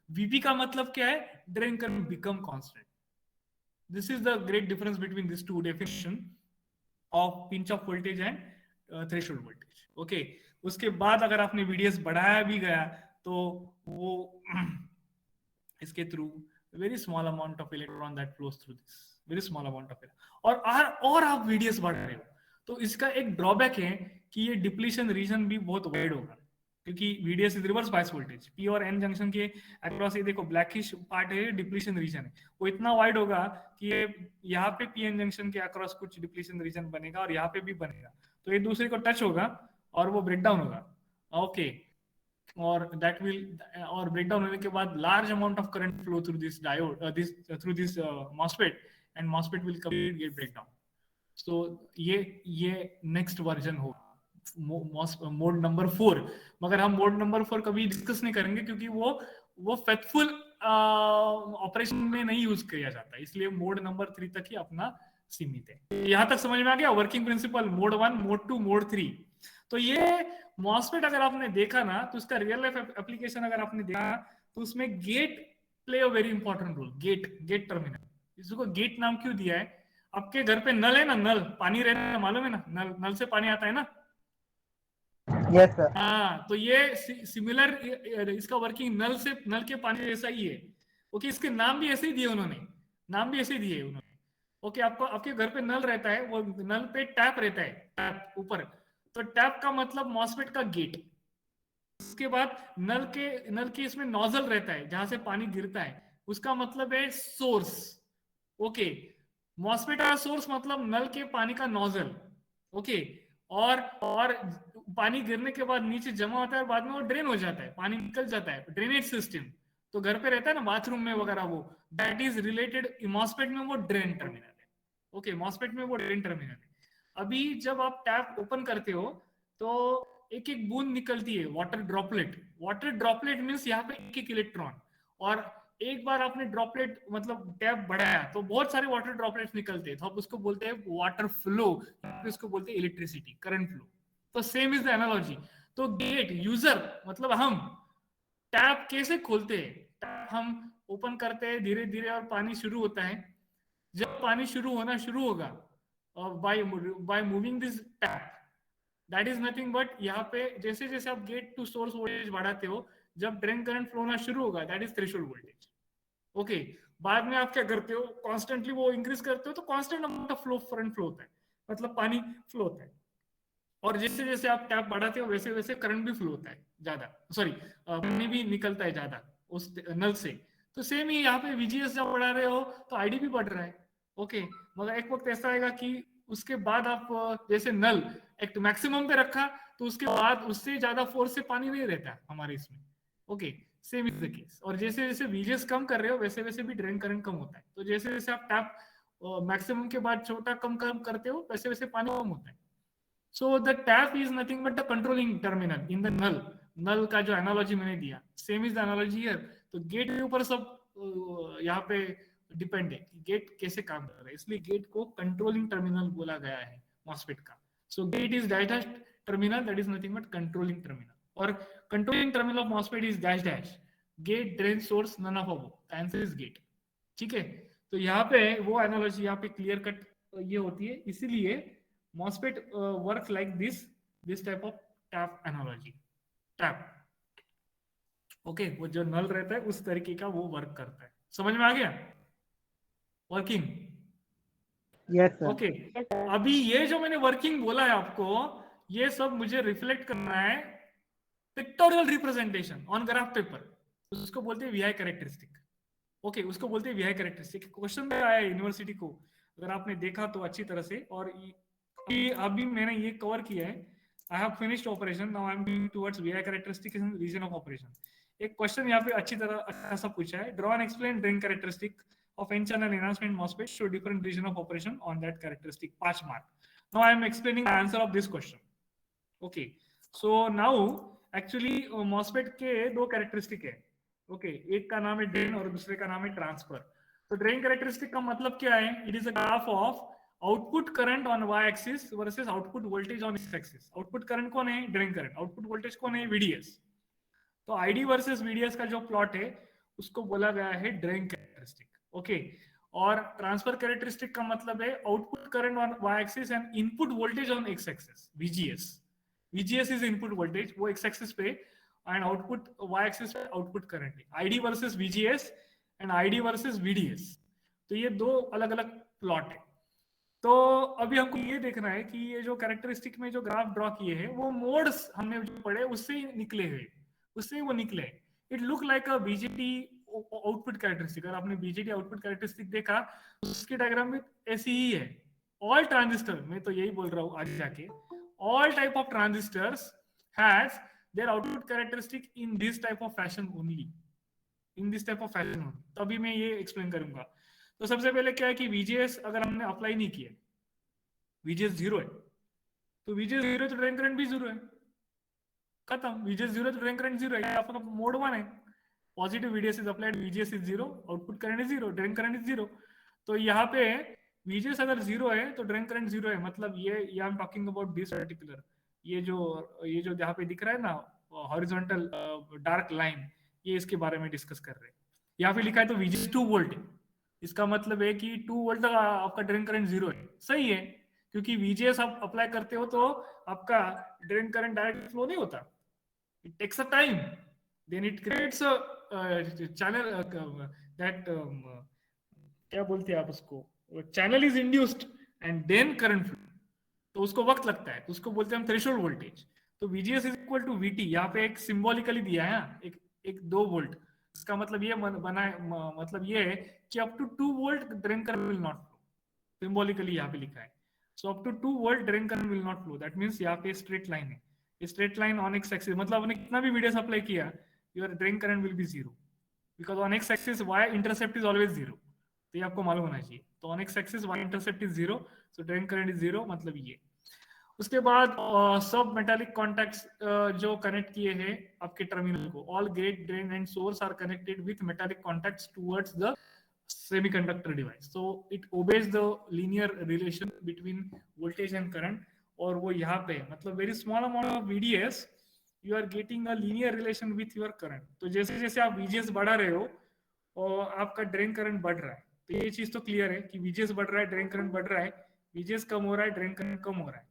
VP का मतलब क्या है? Drain current become constant. This is the great difference between these two definition of pinch off voltage and threshold voltage. Okay. उसके बाद अगर आपने VDS बढ़ाया भी गया तो वो इसके through very small amount of electron that flows through this, very small amount of और आप VDS बढ़ा रहे हो तो इसका एक ड्रॉबैक है कि ये डिप्लीशन रीजन भी बहुत वाइड होगा, क्योंकि VDS is reverse bias voltage. P और N जंक्शन के अक्रॉस ये देखो ब्लैकिश पार्ट है, डिप्लीशन रीजन है, वो इतना वाइड होगा कि ये यहाँ पे PN जंक्शन के अक्रॉस कुछ डिप्लीशन रीजन बनेगा और यहाँ पे भी बनेगा, तो ये दूसरे को टच होगा और वो ब्रेक डाउन होगा. ओके. और दैट विल और ब्रेक डाउन होने के बाद large amount of current flow through this diode through this MOSFET and MOSFET will complete gate break down. So ये नेक्स्ट वर्जन होगा मोड नंबर 4. मगर हम मोड नंबर 4 कभी डिस्कस नहीं करेंगे क्योंकि वो फेथफुल ऑपरेशन में नहीं यूज किया जाता, इसलिए मोड नंबर 3 तक ही अपना सीमित है. यहां तक समझ में आ गया working principle mode 1, mode 2, mode 3. तो ये मॉसफेट अगर आपने देखा ना तो उसका रियल लाइफ एप्लीकेशन अगर आपने देखा तो उसमें gate play a very important role. Gate terminal, इसको गेट नाम क्यों दिया है? आपके घर पे नल है ना, नल पानी रहना मालूम है ना, नल से पानी आता है ना. Yes sir. हाँ, तो ये सिमिलर इसका वर्किंग नल के पानी जैसा ही है. ओके, इसके नाम भी ऐसे ही दिए उन्होंने, नाम भी ऐसे ही दिए उन्होंने. ओके, आपको आपके घर पे नल रहता है, वो नल पे टैप रहता है, टैप ऊपर, तो टैप का मतलब मॉसफेट का गेट. उसके बाद नल के इसमें नोजल रहता है जहां से पानी गिरता है, उसका मतलब है सोर्स. ओके, मॉसफेट का सोर्स मतलब नल के पानी का नोजल. ओके, और पानी गिरने के बाद नीचे जमा होता है और बाद में वो ड्रेन हो जाता है, पानी निकल जाता है. ड्रेनेज सिस्टम तो घर पे रहता है ना, बाथरूम में वगैरह, वो दैट इज रिलेटेड. मॉसफेट में वो ड्रेन टर्मिनल है. ओके, मॉसफेट में वो ड्रेन टर्मिनल है. अभी जब आप टैप ओपन करते हो तो एक एक बूंद निकलती है, वाटर ड्रॉपलेट मींस यहाँ पे एक एक इलेक्ट्रॉन, और एक बार आपने ड्रॉपलेट मतलब टैप बढ़ाया तो बहुत सारे वाटर ड्रॉपलेट्स निकलते हैं, तो आप उसको बोलते हैं वाटर फ्लो, उसको बोलते हैं इलेक्ट्रिसिटी, करंट फ्लो. तो सेम इज द एनालॉजी. तो गेट यूजर मतलब हम टैप कैसे खोलते हैं? टैप हम ओपन करते हैं धीरे धीरे और पानी शुरू होता है. जब पानी शुरू होना शुरू होगा by moving this tap, that is nothing but यहाँ पे जैसे जैसे आप गेट टू सोर्स वोल्टेज बढ़ाते हो, जब ड्रेन करंट फ्लो होना शुरू होगा, that is threshold voltage. Okay, बाद में आप क्या करते हो, कॉन्स्टेंटली वो इंक्रीज करते हो तो constant amount of flow current flow होता है, मतलब पानी फ्लो होता है. और जैसे जैसे आप टैप बढ़ाते हो वैसे वैसे करंट भी फ्लो होता है ज्यादा, सॉरी पानी भी निकलता है ज्यादा उस नल से. तो सेम ही यहाँ पे VGS जब बढ़ा रहे हो तो ID भी बढ़ रहा है. ओके, मगर एक वक्त ऐसा आएगा कि उसके बाद आप जैसे नल एक मैक्सिमम पे रखा तो उसके बाद उससे ज्यादा फोर्स से पानी नहीं रहता हमारे इसमें. Okay, same is the case. और जैसे जैसे VGS कम कर रहे हो वैसे वैसे भी ड्रेन करंट कम होता है. तो जैसे जैसे आप टैप मैक्सिमम के बाद छोटा कम कम करते हो वैसे वैसे पानी कम होता है. So the tap is nothing but the controlling terminal in the null. null का जो एनालॉजी मैंने दिया, same is the analogy here. तो गेट के ऊपर सब यहाँ पे डिपेंड है कि गेट कैसे काम कर रहा है, इसलिए गेट को कंट्रोलिंग टर्मिनल बोला गया है मॉसफेट का. So gate is dash terminal, that is nothing but controlling terminal. और controlling terminal of MOSFET is dash dash. Gate, drain, source, none of above. The answer is gate. ठीक है, तो यहाँ पे वो एनालॉजी यहाँ पे क्लियर कट ये होती है. इसीलिए MOSFET works like this type of tap analogy. tap. Okay, वो जो नल रहता है उस तरीके का वो वर्क करता है. समझ में आ गया वर्किंग? Yes sir. ओके, अभी ये जो मैंने वर्किंग बोला है आपको, ये सब मुझे रिफ्लेक्ट करना है pictorial representation on graph paper. उसको बोलते हैं VI कैरेक्टरिस्टिक. ओके, उसको बोलते हैं VI कैरेक्टरिस्टिक. क्वेश्चन में आया यूनिवर्सिटी को, अगर आपने देखा तो अच्छी तरह से. और अभी मैंने ये कवर किया है. I have finished operation, now I am going towards VI characteristic in region of operation. एक क्वेश्चन यहाँ पे अच्छी तरह अच्छा सा पूछा है. Draw and explain drain characteristic of n channel enhancement MOSFET show different region of operation on that characteristic. 5 mark. Now I am explaining the answer of this question. Okay, so now actually MOSFET के दो characteristic है. Okay, एक का नाम है drain और दूसरे का नाम है ट्रांसफर. तो ड्रेन कैरेक्टरिस्टिक का मतलब क्या है? It is a graph of output current on y axis versus output voltage on x axis. Output current कौन है? Drain current. आउटपुट वोल्टेज कौन है? VDS. तो आईडी वर्सेस वीडीएस का जो प्लॉट है उसको बोला गया है ड्रेन कैरेक्टरिस्टिक. ओके, और ट्रांसफर कैरेक्टरिस्टिक का मतलब है output current on Y axis and input voltage on X axis. VGS is input voltage, वो एक्स एक्सिस पे, एंड आउटपुट वाई एक्सिस पे आउटपुट करंट है. ID versus VGS and ID versus VDS. तो ये दो अलग अलग प्लॉट है. तो अभी हमको ये देखना है कि ये जो कैरेक्टरिस्टिक में जो ग्राफ ड्रॉ किए हैं वो मोड्स हमने जो पढ़े उससे ही निकले हुए, उससे वो निकले. It look like a BJT output characteristic. अगर आपने बीजेटी आउटपुट कैरेक्टरिस्टिक देखा उसकी डायग्राम में ऐसी ही है. ऑल ट्रांजिस्टर, मैं तो यही बोल रहा हूँ आगे जाके, all type of transistors has their output characteristic in this type of fashion only, in this type of fashion only. तो अभी मैं ये एक्सप्लेन करूंगा. तो सबसे पहले क्या है कि VGS अगर हमने अप्लाई नहीं किया, VGS 0 है, तो VGS 0 है तो ड्रेन करंट भी 0 है, खत्म. VGS 0 है तो ड्रेन करंट 0 है, आपका मोड 1 है. Positive VDS is applied, VGS is 0, output current is 0, drain current is 0. तो यहाँ पे VGS अगर 0 है तो ड्रेन करंट 0 है. मतलब ये I am talking about this particular, ये जो यहाँ पे दिख रहा है ना हॉरिजॉन्टल डार्क लाइन, ये इसके बारे में डिस्कस कर रहे हैं. यहाँ पे लिखा है तो VGS 2 वोल्ट है, इसका मतलब है कि 2 वोल्ट तक आपका ड्रेन करंट 0 है. सही है, क्योंकि VGS आप अप्लाई करते हो तो आपका ड्रेन करंट डायरेक्ट फ्लो नहीं होता. It takes a time, then it creates a channel, that क्या बोलते हैं आप उसको, channel is induced and then current flow. तो उसको वक्त लगता है, उसको बोलते हैं हम थ्रेशोल्ड वोल्टेज. तो VGS is equal to VT, यहाँ पे एक सिंबॉलिकली दिया है, एक 2 वोल्ट. इसका मतलब ये बना मतलब ये है कि up to 2 volt drain current will not flow. Symbolically यहाँ पे लिखा है. So up to 2 volt drain current will not flow. That means यहाँ पे स्ट्रेट लाइन है, straight line on X axis. मतलब आपने कितना भी VDS अप्लाई किया, your drain current will be 0, because on X axis Y intercept is always 0. तो ये आपको मालूम होना चाहिए. तो on X axis Y intercept is 0, so drain current is 0, मतलब ये. उसके बाद सब मेटालिक कॉन्टैक्ट्स जो कनेक्ट किए हैं आपके टर्मिनल को, all gate, drain and source are connected with metallic contacts towards the semiconductor device. So it obeys the linear relation between voltage and current. और वो यहाँ पे मतलब very small amount of VDS you are getting a linear relation with your current. तो जैसे जैसे आप VGS बढ़ा रहे हो और आपका ड्रेन करंट बढ़ रहा है. तो ये चीज तो क्लियर है कि VGS बढ़ रहा है, ड्रेन करंट बढ़ रहा है, VGS कम हो रहा है, ड्रेन करंट कम हो रहा है.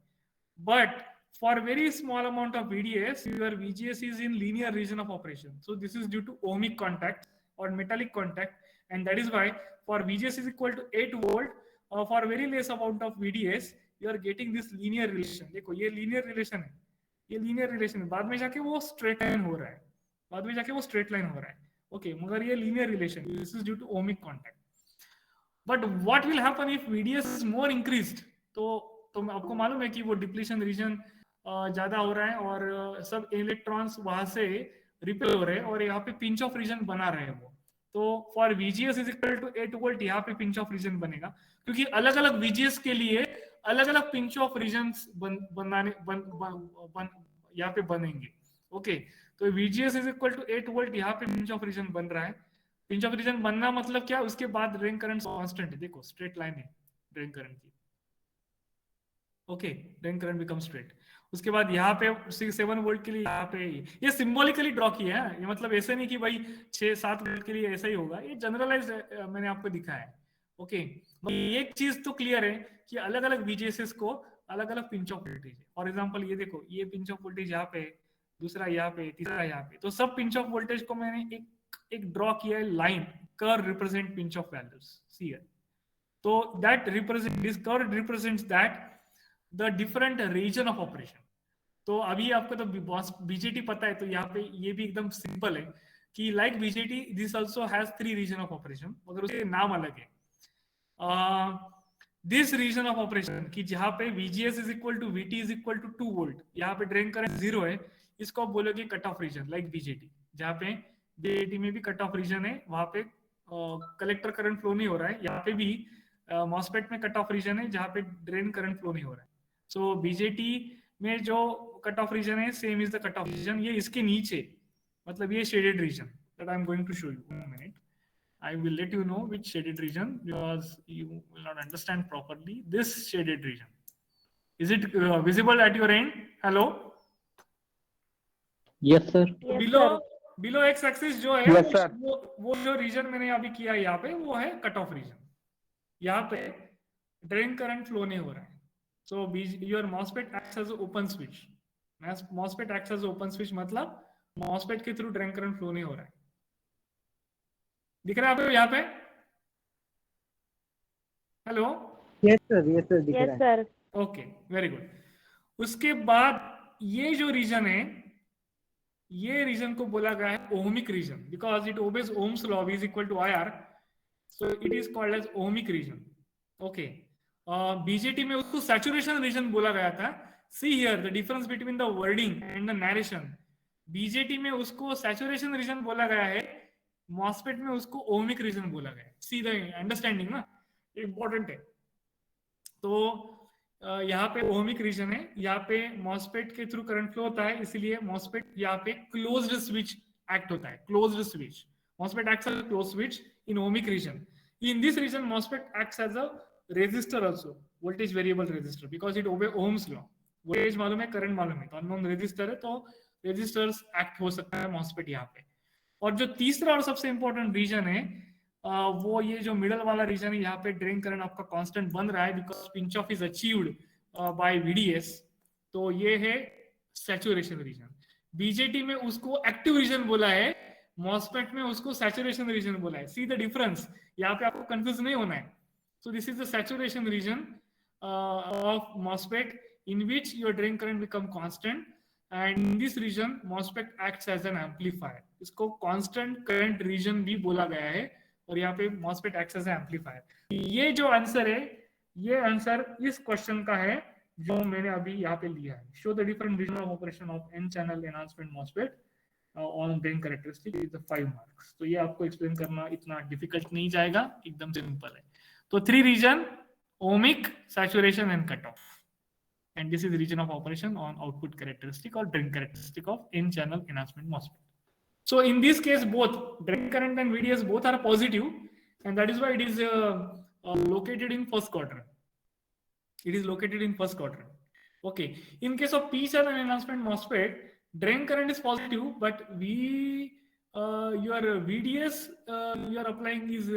But for very small amount of VDS, your VGS is in linear region of operation. So this is due to ohmic contact or metallic contact, and that is why for VGS is equal to 8 volt, for very less amount of VDS, you are getting this linear relation. देखो ये linear relation है, ये linear relation है. बाद में जाके वो straight line हो रहा है, बाद में जाके वो straight line हो रहा है. Okay, मगर ये linear relation, this is due to ohmic contact. But what will happen if VDS is more increased? तो आपको मालूम है कि वो डिप्लीशन रीजन ज्यादा हो रहा है और सब इलेक्ट्रॉन्स वहां से रिपेल हो रहे हैं और यहाँ पे पिंच ऑफ रीजन बना रहे हैं वो. तो for VGS is equal to 8 volt यहाँ पे पिंच ऑफ रीजन बनेगा, क्योंकि अलग अलग VGS के लिए अलग अलग पिंच ऑफ रीजन यहाँ पे बनेंगे. ओके, तो VGS is equal to 8 volt यहाँ पे पिंच ऑफ रीजन बन रहा है. पिंच ऑफ रीजन बनना मतलब क्या, उसके बाद ड्रेन करंट कांस्टेंट है. देखो स्ट्रेट लाइन है ड्रेन करंट की. Okay, drain current become straight. उसके बाद यहाँ पे 7 वोल्ट के लिए यहाँ पे ये सिंबॉलिकली ड्रॉ किया है. ये मतलब ऐसे नहीं कि भाई 6-7 वोल्ट के लिए ऐसा ही होगा, ये जनरलाइज मैंने आपको दिखाया है. ओके, एक चीज तो क्लियर है कि अलग अलग VGS को अलग अलग पिंच ऑफ वोल्टेज है. फॉर एग्जांपल ये देखो, ये पिंच ऑफ वोल्टेज यहाँ पे, दूसरा यहाँ पे, तीसरा यहाँ पे. तो सब पिंच ऑफ वोल्टेज को मैंने एक ड्रॉ किया है line, curve represent pinch of values. See here, तो that represent, this curve represents that the different region of operation. तो अभी आपको तो BJT पता है, तो यहाँ पे ये भी एकदम सिंपल है कि like BJT this also has 3 region of operation, मगर उसके नाम अलग है. दिस रीजन ऑफ ऑपरेशन कि जहाँ पे VGS is equal to VT is equal to 2 volt, यहाँ पे ड्रेन करंट 0 है, इसको आप बोलोगे cut off region like BJT. जहाँ पे BJT में भी कट ऑफ रीजन है, वहां पे कलेक्टर करंट फ्लो नहीं हो रहा है. यहाँ पे भी मॉस्फेट में कट ऑफ रीजन है जहाँ पे ड्रेन करंट फ्लो नहीं हो रहा है. सो BJT में जो कट ऑफ रीजन है same is the cut off region. ये इसके नीचे मतलब ये shaded region that I am going to show you in a minute. I will let you know which shaded region because you will not understand properly this shaded region. Is it visible at your end? Hello? Yes, sir. Yes, Below sir. Below x axis जो है Yes, sir. वो जो reason मैंने अभी किया यहाँ पे वो है कट ऑफ रीजन। यहाँ पे ड्रेन करंट फ्लो नहीं हो रहा है। So your MOSFET acts as open switch. MOSFET acts as open switch मतलब मॉसफेट के थ्रू ड्रेन करंट फ्लो नहीं हो रहा है। दिख रहा है आपको यहाँ पे? हेलो, यस सर दिख Yes, रहा है। sir. Okay, very good. उसके बाद ये जो रीजन है, ये रीजन को बोला गया है ohmic region, because it obeys Ohm's law, V is equal to IR, so it is called as ohmic region. Okay, BJT में उसको सैचुरेशन रीजन बोला गया था। See here the difference between the wording and the narration. BJT में उसको saturation region बोला गया है, मॉसफेट में उसको ओहमिक रीजन बोला गया है। सी द अंडरस्टैंडिंग ना, इंपॉर्टेंट है। तो यहाँ पे ओहमिक रीजन है, यहाँ पे मॉसफेट के थ्रू करंट फ्लो होता है, इसलिए मॉसफेट यहाँ पे क्लोज्ड स्विच एक्ट होता है। Closed switch, MOSFET acts as a closed switch in ohmic region. In this region, MOSFET acts as a resistor also, voltage variable resistor, because it obey Ohm's law. Voltage मालूम है, current मालूम है, तो unknown resistor है, तो resistors act हो सकता है मॉसफेट यहाँ पे। और जो तीसरा और सबसे इंपॉर्टेंट रीजन है वो ये जो मिडल वाला रीजन है, यहाँ पे ड्रेन करंट आपका कांस्टेंट बन रहा है because pinch of is achieved by VDS। तो ये है सैचुरेशन रीजन। बीजेटी में उसको एक्टिव रीजन बोला है, मॉसफेट में उसको सैचुरेशन रीजन बोला है। सी द डिफरेंस, यहाँ पे आपको कंफ्यूज नहीं होना है। So this is the saturation region of MOSFET in which your drain current become constant, and in this region MOSFET acts as an amplifier. इसको constant current region भी बोला गया है, और यहाँ पे MOSFET acts as an amplifier. ये जो आंसर है, ये आंसर इस क्वेश्चन का है जो मैंने अभी यहाँ पे लिया है। Show the different region of operation of n channel enhancement MOSFET on drain characteristic is the 5 marks. तो ये आपको एक्सप्लेन करना इतना डिफिकल्ट नहीं जाएगा, एकदम सिंपल है। तो 3 reason, ohmic, saturation and cutoff. And this is the region of operation on output characteristic or drain characteristic of n-channel enhancement MOSFET. So in this case, both drain current and VDS both are positive, and that is why it is located in first quadrant. It is located in first quadrant. Okay. In case of p-channel enhancement MOSFET, drain current is positive, but your VDS you are applying is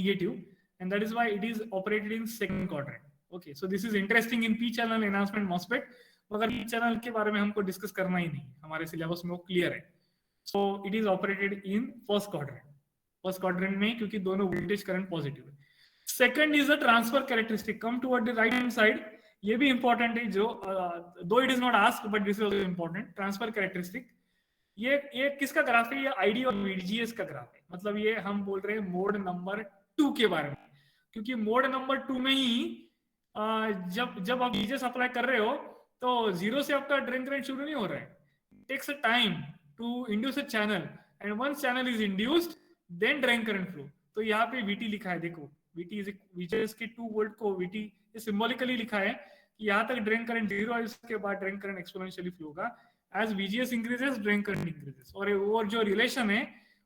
negative, and that is why it is operated in second quadrant. Okay, so this is interesting in p channel enhancement MOSFET, मगर p channel के बारे में हमको discuss करना ही नहीं, हमारे syllabus में वो क्लियर है। So it is operated in first quadrant में, क्योंकि दोनों वोल्टेज करंट पॉजिटिव है। Second is the transfer characteristic, come toward the right hand side. ये भी इंपॉर्टेंट है, जो दो it is not asked but this is also important. Transfer characteristic, ये किसका ग्राफ है? ये आईडी और VGS का ग्राफ है। मतलब ये हम बोल रहे हैं मोड नंबर 2 के बारे में, क्योंकि मोड नंबर 2 में ही जब आप VGS अप्लाई कर रहे हो तो 0 से आपका ड्रेन करंट शुरू नहीं हो रहा है। Takes a time to induce a channel, and once channel is induced then drain current flow. तो यहाँ पे VT लिखा है, देखो VT इज VGS के 2 वोल्ट को VT ये सिंबॉलिकली लिखा है कि यहाँ तक ड्रेन करंट 0 है, इसके बाद ड्रेन करंट एक्सपोनेंशियली फ्लो होगा। As VGS increases drain current increases. और जो रिलेशन है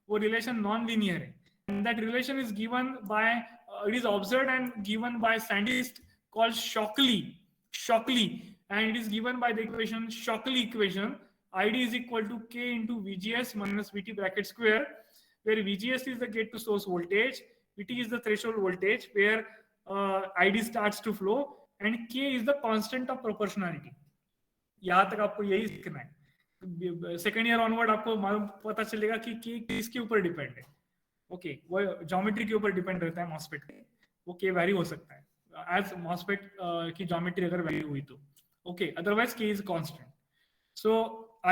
वो रिलेशन नॉन लीनियर है, and that relation is given by it is observed and given by scientist called Shockley, and it is given by the equation Shockley equation. ID is equal to K into VGS minus VT bracket square, where VGS is the gate to source voltage, VT is the threshold voltage where ID starts to flow, and K is the constant of proportionality. यहाँ तक आपको यही सीखना है। Second year onward आपको मालूम पता चलेगा कि K किसके ऊपर डिपेंड है। ओके, वो ज्योमेट्री के ऊपर डिपेंड रहता है मॉसफेट के, वो K वैरी हो सकता है as MOSFET की ज्योमेट्री अगर वैल्यू हुई तो। Okay, otherwise K is constant. So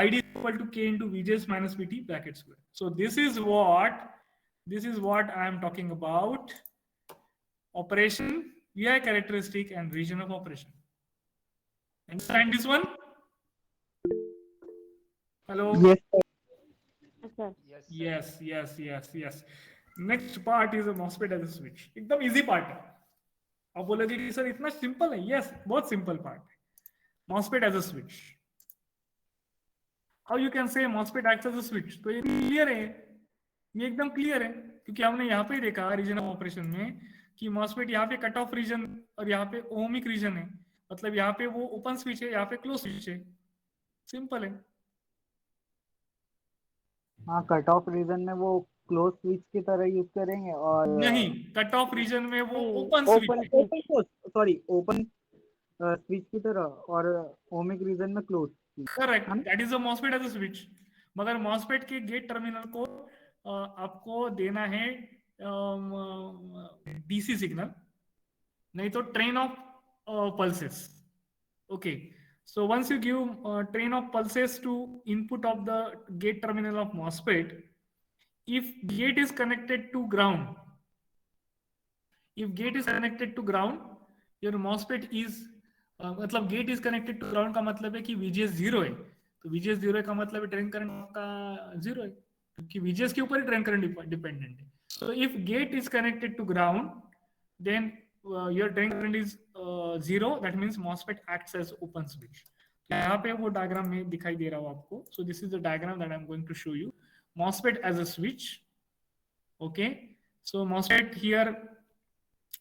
ID is equal to K into VGS minus VT bracket square. So this is what I am talking about. Operation, VI characteristic and region of operation. Understand this one? Hello? Yes sir. Yes. Next part is a MOSFET as a switch. एकदम easy part है। आप बोलोगे कि sir इतना simple है? Yes, बहुत simple part है। MOSFET as a switch. How you can say MOSFEट acts as a switch? तो ये क्लियर है, ये एकदम क्लियर है, क्योंकि हमने यहाँ पे देखा रीजन ऑफ ऑपरेशन में कि MOSFEट यहाँ पे कट ऑफ रीजन और यहाँ पे ओमिक रीजन है। मतलब यहाँ पे वो ओपन स्विच है, यहाँ पे क्लोज स्विच है। सिंपल है। हाँ, कट ऑफ रीजन में वो क्लोज स्विच की तरह यूज करेंगे और नहीं, कट ऑफ रीजन में वो नहीं, open open switch. Open sorry open switch की तरह और ओमिक रीजन में close switch. Correct, that is a MOSFET as a switch. मगर मॉसफेट के गेट टर्मिनल को आपको देना है डीसी सिग्नल, नहीं तो train of pulses. Okay, so once you give train of pulses to input of the gate terminal of MOSFET, if gate is connected to ground, if gate is connected to ground, your MOSFET is मतलब gate is connected to ground का मतलब है कि VGS 0 है, तो VGS 0 का मतलब है ड्रेन करंट आपका 0 है, क्योंकि VGS के ऊपर ही ड्रेन करंट डिपेंडेंट है। So if gate is connected to ground, then your drain current is 0, that means MOSFET acts as open switch। यहाँ पे वो डायग्राम में दिखाई दे रहा हो आपको। So this is the diagram that I'm going to show you, MOSFET as a switch। Okay, so MOSFET here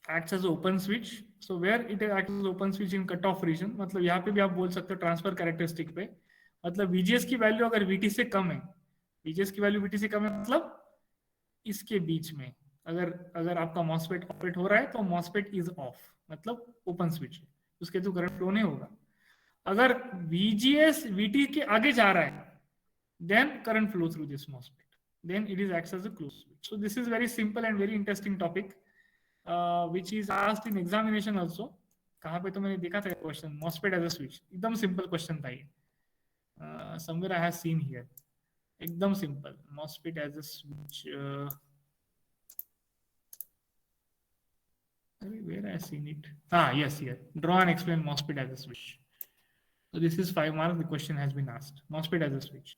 acts as open switch। So where it acts as open switch in cut off region, मतलब यहाँ पे भी आप बोल सकते हो transfer characteristic पे, मतलब VGS की वैल्यू अगर VT से कम है, VGS की वैल्यू VT से कम है मतलब इसके बीच में अगर आपका मॉसफेट ऑपरेट हो रहा है तो मॉसफेट इज ऑफ, मतलब ओपन स्विच है, उसके थ्रू करंट फ्लो नहीं होगा। अगर VGS VT के आगे जा रहा है, then current flow through this MOSFET, then it is acts as a closed switch। So this is very simple and very interesting topic which is asked in examination also। कहाँ पे तो मैंने देखा था question, MOSFET as a switch, एकदम simple question था ये, somewhere I have seen here, एकदम simple, MOSFET as a switch। where I seen it? Yes, here. Draw and explain MOSFET as a switch. So this is 5 marks. The question has been asked. MOSFET as a switch.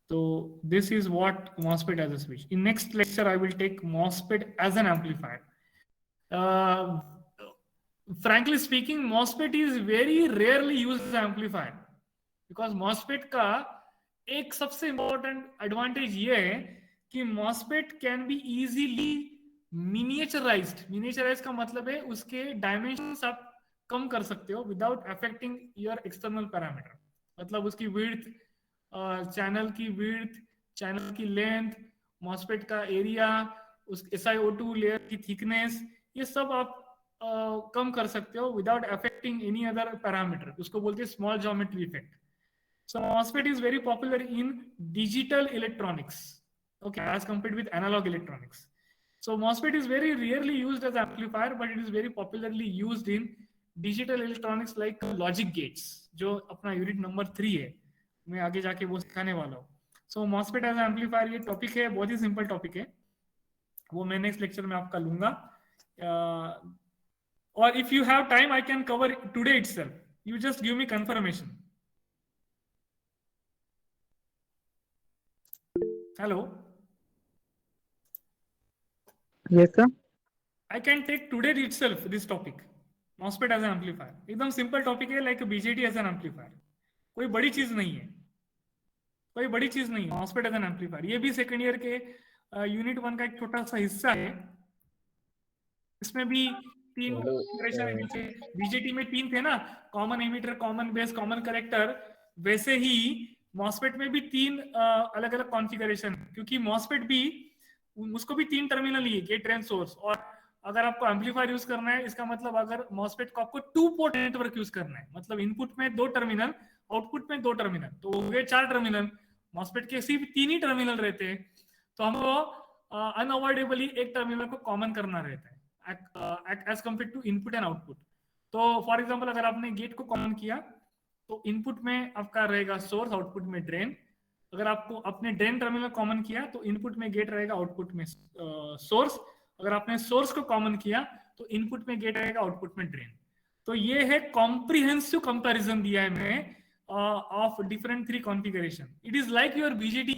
So this is what MOSFET as a switch. In next lecture, I will take MOSFET as an amplifier. Frankly speaking, MOSFET is very rarely used as an amplifier because MOSFET का एक सबसे important advantage ये है कि MOSFET can be easily miniaturised का मतलब है उसके डायमेंशंस आप कम कर सकते हो without affecting your external parameter, मतलब उसकी विड्थ, चैनल की विड्थ, चैनल की लेंथ, मॉसफेट का एरिया, उस SiO2 लेयर की थिकनेस, ये सब आप कम कर सकते हो without affecting any other parameter, उसको बोलते हैं small geometry effect. So MOSFET is very popular in digital electronics, okay, as compared with analog electronics। So MOSFET is very rarely used as amplifier, but it is very popularly used in digital electronics like logic gates, जो अपना unit number 3 है, मैं आगे जाके वो सिखाने वाला हूँ। So MOSFET as amplifier ये टॉपिक है, बहुत ही सिंपल टॉपिक है, वो मैं नेक्स्ट लेक्चर में आपका लूंगा। और if you have time, I can cover today itself. You just give me confirmation. Hello. Yes sir, I can take today itself this topic, MOSFET as an amplifier। एकदम simple topic है, like BJT as an amplifier, कोई बड़ी चीज नहीं है, कोई बड़ी चीज नहीं है MOSFET as an amplifier। ये भी सेकंड ईयर के यूनिट 1 का एक छोटा सा हिस्सा है, इसमें भी 3 कॉन्फ़िगरेशन है, जैसे BJT में 3 थे ना, common emitter, common base, common collector, वैसे ही MOSFEट में भी 3 अलग अलग कॉन्फ़िगरेशन, क्योंकि MOSFEट भी उसको भी 3 टर्मिनल ही है, गेट ड्रेन सोर्स। और अगर आपको एम्पलीफायर यूज करना है, इसका मतलब अगर MOSFEट को आपको 2 पोर्ट नेटवर्क यूज करना है, मतलब इनपुट में 2 टर्मिनल, आउटपुट में 2 टर्मिनल, तो हो गए 4 टर्मिनल। MOSFEट के सिर्फ 3 ही टर्मिनल रहते हैं, तो हमको अनअवॉइडेबली एक टर्मिनल को कॉमन करना रहता है as compare to input and output. तो फॉर एग्जाम्पल अगर आपने गेट को कॉमन किया तो इनपुट में आपका रहेगा सोर्स, आउटपुट में ड्रेन। अगर आपको अपने ड्रेन टर्मिनल कॉमन किया तो इनपुट में गेट रहेगा, आउटपुट में सोर्स। अगर आपने सोर्स को कॉमन किया तो इनपुट में गेट रहेगा, आउटपुट में ड्रेन। तो ये है कॉम्प्रिहेंसिव कंपैरिजन दिया है मैंने of different 3 configuration. It is like your BJT,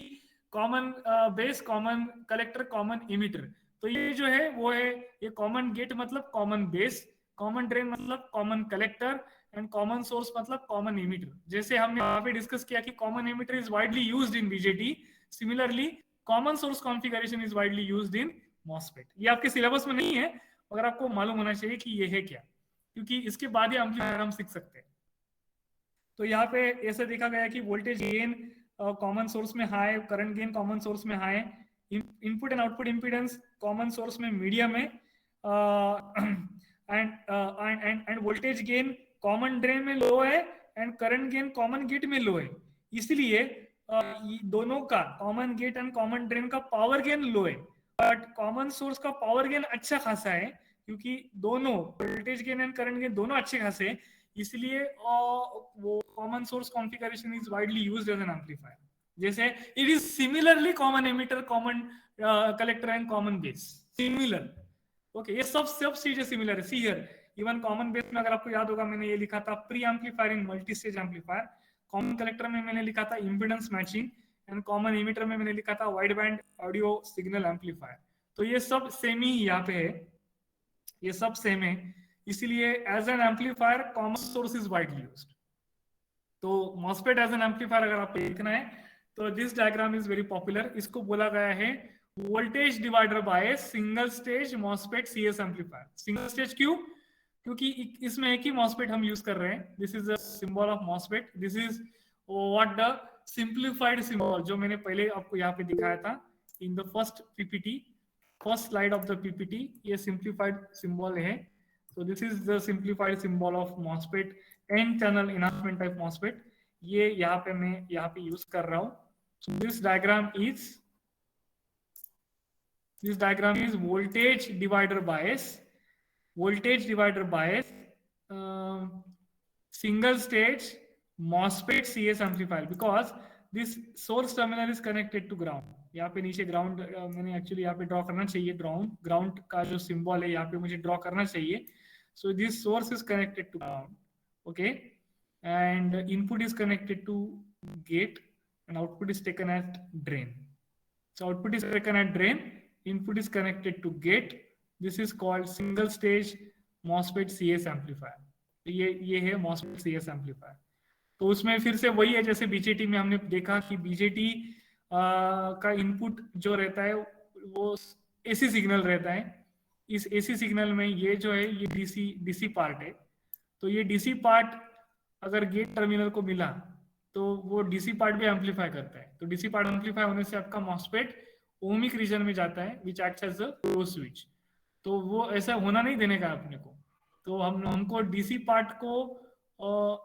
common base, common collector, common emitter. तो ये जो है वो है, ये कॉमन गेट मतलब कॉमन बेस, कॉमन ड्रेन मतलब common collector, and common source मतलब कॉमन एमिटर। जैसे हमने वहां पे डिस्कस किया कि common emitter is widely used in BJT, similarly common source configuration is widely used in MOSFET। ये आपके सिलेबस में नहीं है, मगर आपको मालूम होना चाहिए कि ये है क्या, क्योंकि इसके बाद ही एम्पलीफायर हम सीख सकते हैं। तो यहाँ पे ऐसे देखा गया कि वोल्टेज गेन कॉमन सोर्स में high, current gain common source में high, input and output impedance common source में मीडियम है, and voltage gain common drain में लो है and current gain common gate में लो है। इसलिए दोनों का common gate and common drain का पावर गेन लो है, बट कॉमन सोर्स का पावर गेन अच्छा खासा है, क्योंकि दोनों voltage gain and current gain दोनों अच्छे खासे हैं, इसलिए वो common source configuration is widely used as an amplifier. जैसे it is similarly common emitter, common collector and common base, similar. Okay, ये सब चीजें सिमिलर है। See here, even common base में अगर आपको याद होगा मैंने ये लिखा था pre amplifier in multi stage amplifier, common collector में मैंने लिखा था impedance matching, and common emitter में मैंने लिखा था wide band audio signal amplifier. तो ये सब सेम ही यहाँ पे है, ये सब सेम है, इसीलिए as an amplifier common source is widely used. तो मॉस्फेट एज एन एम्पलीफायर अगर आपको देखना है तो this diagram is very popular. इसको बोला गया है voltage divider by single stage MOSFET CS amplifier. Single stage क्यों? क्योंकि इसमें एक ही मॉस्फेट हम यूज कर रहे हैं। This is the symbol of MOSFET, this is what the simplified symbol जो मैंने पहले आपको यहाँ पे दिखाया था in the first PPT, first slide of the PPT, ये सिंप्लीफाइड सिंबल है। So this is the simplified symbol of MOSFET, N channel enhancement type MOSFET। ये यहाँ पे मैं यहाँ पे यूज कर रहा हूँ। So this diagram is voltage divider bias, single stage MOSFET CS amplifier, because this source terminal is connected to ground। यहाँ पे नीचे ग्राउंड मैंने एक्चुअली यहाँ पे ड्रॉ करना चाहिए, ग्राउंड का जो सिंबल है यहाँ पे मुझे ड्रॉ करना चाहिए। So this source is connected to ground, okay, and input is connected to gate and output is taken at drain। So output is taken at drain, input is connected to gate। This is called single stage MOSFET CS amplifier। तो ये है MOSFET CS amplifier। तो उसमें फिर से वही है जैसे बीजेटी में हमने देखा कि बीजेटी का इनपुट जो रहता है वो एसी सिग्नल रहता है। इस एसी सिग्नल में ये जो है ये डीसी पार्ट है। तो ये डीसी पार्ट अगर गेट टर्मिनल को मिला तो वो डीसी पार्ट भी एम्पलीफाई करता है। तो डीसी पार्ट एम्पलीफाई होने से आपका मॉस्फेट ओमिक रीजन में जाता है, which acts as a close switch. तो वो ऐसा होना नहीं देने का अपने को, तो हमको डीसी पार्ट को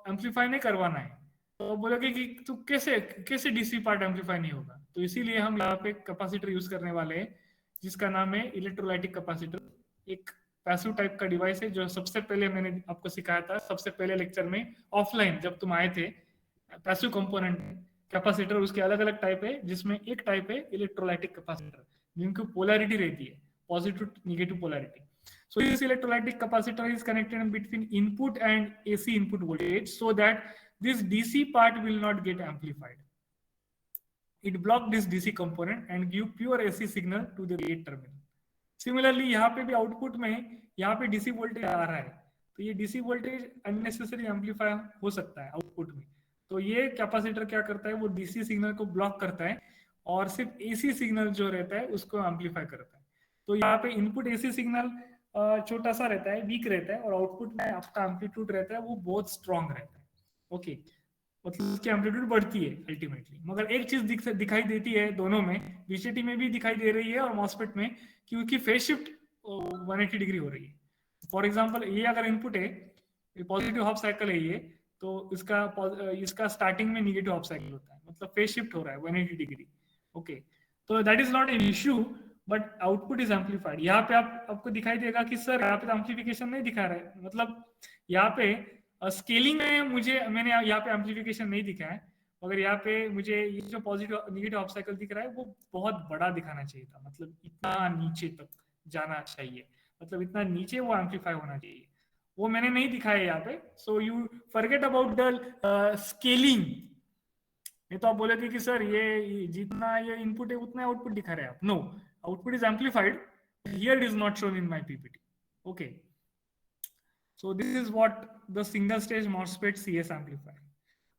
एम्पलीफाई नहीं करवाना है। तो बोलोगे कि तू कैसे डीसी पार्ट एम्पलीफाई नहीं होगा, तो इसीलिए हम यहाँ पे कैपेसिटर यूज करने वाले हैं जिसका नाम है इलेक्ट्रोलाइटिक कैपेसिटर। एक पैसिव टाइप का डिवाइस है जो सबसे पहले मैंने आपको सिखाया था सबसे पहले लेक्चर में ऑफलाइन जब तुम आए थे। पैसिव कंपोनेंट कैपेसिटर उसके अलग अलग टाइप है, जिसमें एक टाइप है इलेक्ट्रोलाइटिक कैपेसिटर जिनकी पोलैरिटी रहती है positive negative polarity. So this electrolytic capacitor is connected between input and AC input voltage so that this DC part will not get amplified. It blocks this DC component and give pure AC signal to the gate terminal. Similarly, यहाँ पे भी output में यहाँ पे DC voltage आ रहा है, तो ये DC वोल्टेज अननेसेसरी एम्पलीफाई हो सकता है आउटपुट में। तो ये कैपेसिटर क्या करता है, वो DC सिग्नल को ब्लॉक करता है और सिर्फ AC सिग्नल जो रहता है उसको एम्पलीफाई करता है। तो यहाँ पे इनपुट AC सिग्नल छोटा सा रहता है, वीक रहता है, और आउटपुट में आपका एम्पलीट्यूड रहता है वो बहुत स्ट्रॉन्ग रहता है। ओके, मतलब उसकी एम्पलीट्यूड बढ़ती है अल्टीमेटली। मगर एक चीज दिखाई देती है दोनों में, बीजेटी में भी दिखाई दे रही है और मॉस्फेट में, क्योंकि फेज शिफ्ट 180 डिग्री हो रही है। फॉर एग्जांपल ये अगर इनपुट है, पॉजिटिव हाफ साइकिल है ये, तो इसका स्टार्टिंग में निगेटिव हाफ साइकिल होता है, मतलब फेज शिफ्ट हो रहा है 180 डिग्री। ओके, तो that is not an issue, but output is amplified. यहाँ पे आपको दिखाई देगा कि सर यहाँ पे एम्पलीफिकेशन नहीं दिखा रहा है, मतलब यहाँ पे स्केलिंग में मैंने यहाँ पे एम्पलीफिकेशन नहीं दिखा है, मगर यहाँ पे मुझे ये जो पॉजिटिव नेगेटिव हाफ साइकिल दिख रहा है वो बहुत बड़ा दिखाना चाहिए था, मतलब इतना नीचे तक जाना चाहिए, मतलब इतना नीचे वो एम्पलीफाई होना चाहिए, वो मैंने नहीं दिखाया यहाँ पे। So you forget about the scaling. नहीं तो आप बोलोगे कि सर ये जितना ये इनपुट है उतना आउटपुट दिखा रहे हैं आप। No, output is amplified, here it is not shown in my PPT. Okay, so this is what the single stage MOSFET CS amplifier।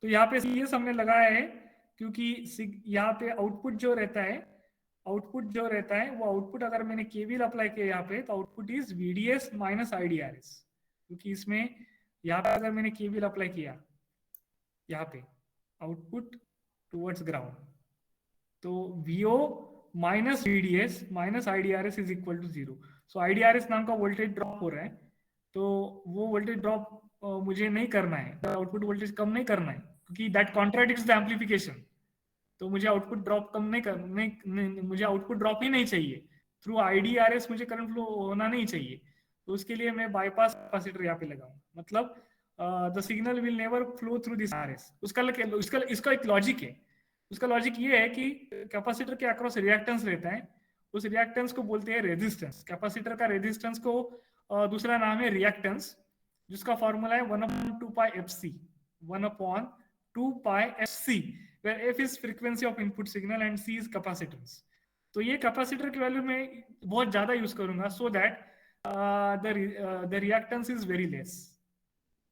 तो यहाँ पे CS हमने लगाया है क्योंकि यहाँ पे आउटपुट जो रहता है वो आउटपुट अगर मैंने KVL अप्लाई किया यहाँ पे तो output is VDS minus IDRS, क्योंकि इसमें यहाँ पे अगर मैंने KVL अप्लाई किया यहाँ पे आउटपुट टुवर्ड्स ग्राउंड, तो VO minus VDS minus IDRS is equal to 0। So IDRS नाम का वोल्टेज ड्रॉप हो रहा है, तो वो वोल्टेज ड्रॉप मुझे नहीं करना है, आउटपुट वोल्टेज कम नहीं करना है, क्योंकि दैट कॉन्ट्राडिक्ट्स द एम्प्लीफिकेशन। तो मुझे आउटपुट ड्रॉप कम नहीं मुझे आउटपुट ड्रॉप ही नहीं चाहिए, थ्रू IDRS मुझे करंट फ्लो होना नहीं चाहिए। तो उसके लिए मैं बाईपास कैपेसिटर यहाँ पे लगाऊंगा, मतलब the signal will never flow through this RS। इसका एक लॉजिक है। उसका लॉजिक ये है कि कैपेसिटर के अक्रॉस रिएक्टेंस रहता है, उस रिएक्टेंस को बोलते हैं रेजिस्टेंस। कैपेसिटर का रेजिस्टेंस को दूसरा नाम है रिएक्टेंस, जिसका फॉर्मूला है 1/2 पाई FC, 1/2 pi FC, where F is frequency of input signal and C is capacitance। तो ये कैपेसिटर की वैल्यू में बहुत ज्यादा यूज करूंगा, so that the reactance is very less.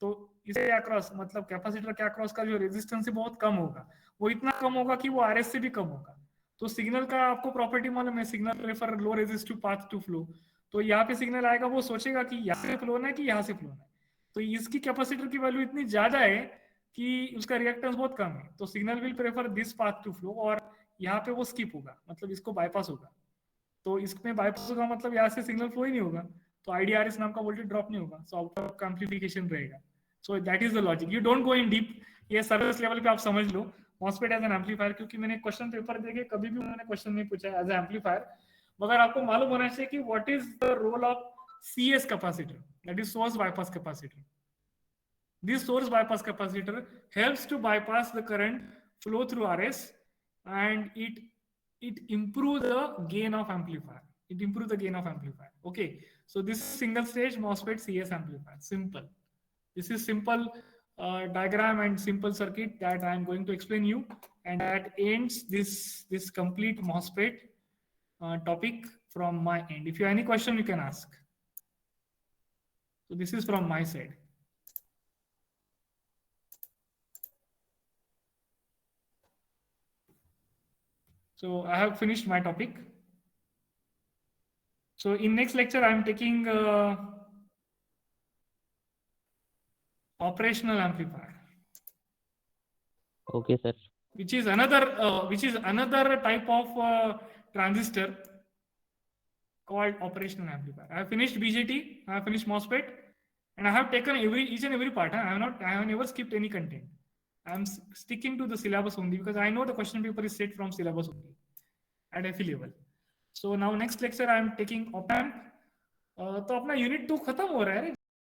तो इसे अक्रॉस, मतलब कैपेसिटर के अक्रॉस का जो रेजिस्टेंस है बहुत कम होगा, वो इतना कम होगा कि वो RS से भी कम होगा। तो सिग्नल का आपको प्रॉपर्टी मालूम है, signal prefer low resistive path to flow. तो यहाँ पे सिग्नल आएगा, वो सोचेगा कि यहाँ से फ्लो होना है कि यहाँ से फ्लो होना है। तो इसकी कैपेसिटर की वैल्यू इतनी ज्यादा है कि उसका रिएक्टेंस बहुत कम है, तो signal will prefer this path to flow, और यहाँ पे वो स्किप होगा, मतलब इसको बाईपास होगा। तो इसमें बाईपास होगा मतलब यहाँ से सिग्नल फ्लो ही नहीं होगा, तो IDRS नाम का वोल्टेज ड्रॉप नहीं होगा, सो आउट ऑफ एम्प्लीफिकेशन रहेगा। So that is the logic, you don't go in deep, ये सर्विस लेवल पे आप समझ लो मॉस्फेट एज एन एम्पलीफायर, क्योंकि मैंने क्वेश्चन पेपर देखे कभी भी उन्होंने क्वेश्चन नहीं पूछा एज एन एम्पलीफायर, मगर आपको मालूम होना चाहिए कि what is the role of CS capacitor, that is source bypass capacitor. This source bypass capacitor helps to bypass the current flow through RS, and it improves the gain of amplifier. It improves the gain of amplifier. Okay, so this is single stage MOSFET CS amplifier. Simple. This is simple diagram and simple circuit that I am going to explain you, and that ends this complete MOSFET topic from my end. If you have any question, you can ask. So this is from my side. So I have finished my topic. So in next lecture, I am taking operational amplifier. Okay, sir. Which is another type of transistor called operational amplifier. I have finished BJT, I have finished MOSFET, and I have taken each and every part. I have never skipped any content. I am sticking to the syllabus only, because I know the question paper is set from syllabus only at FE level. So now next lecture I am taking op amp. तो अपना unit 2 खत्म हो रहा है,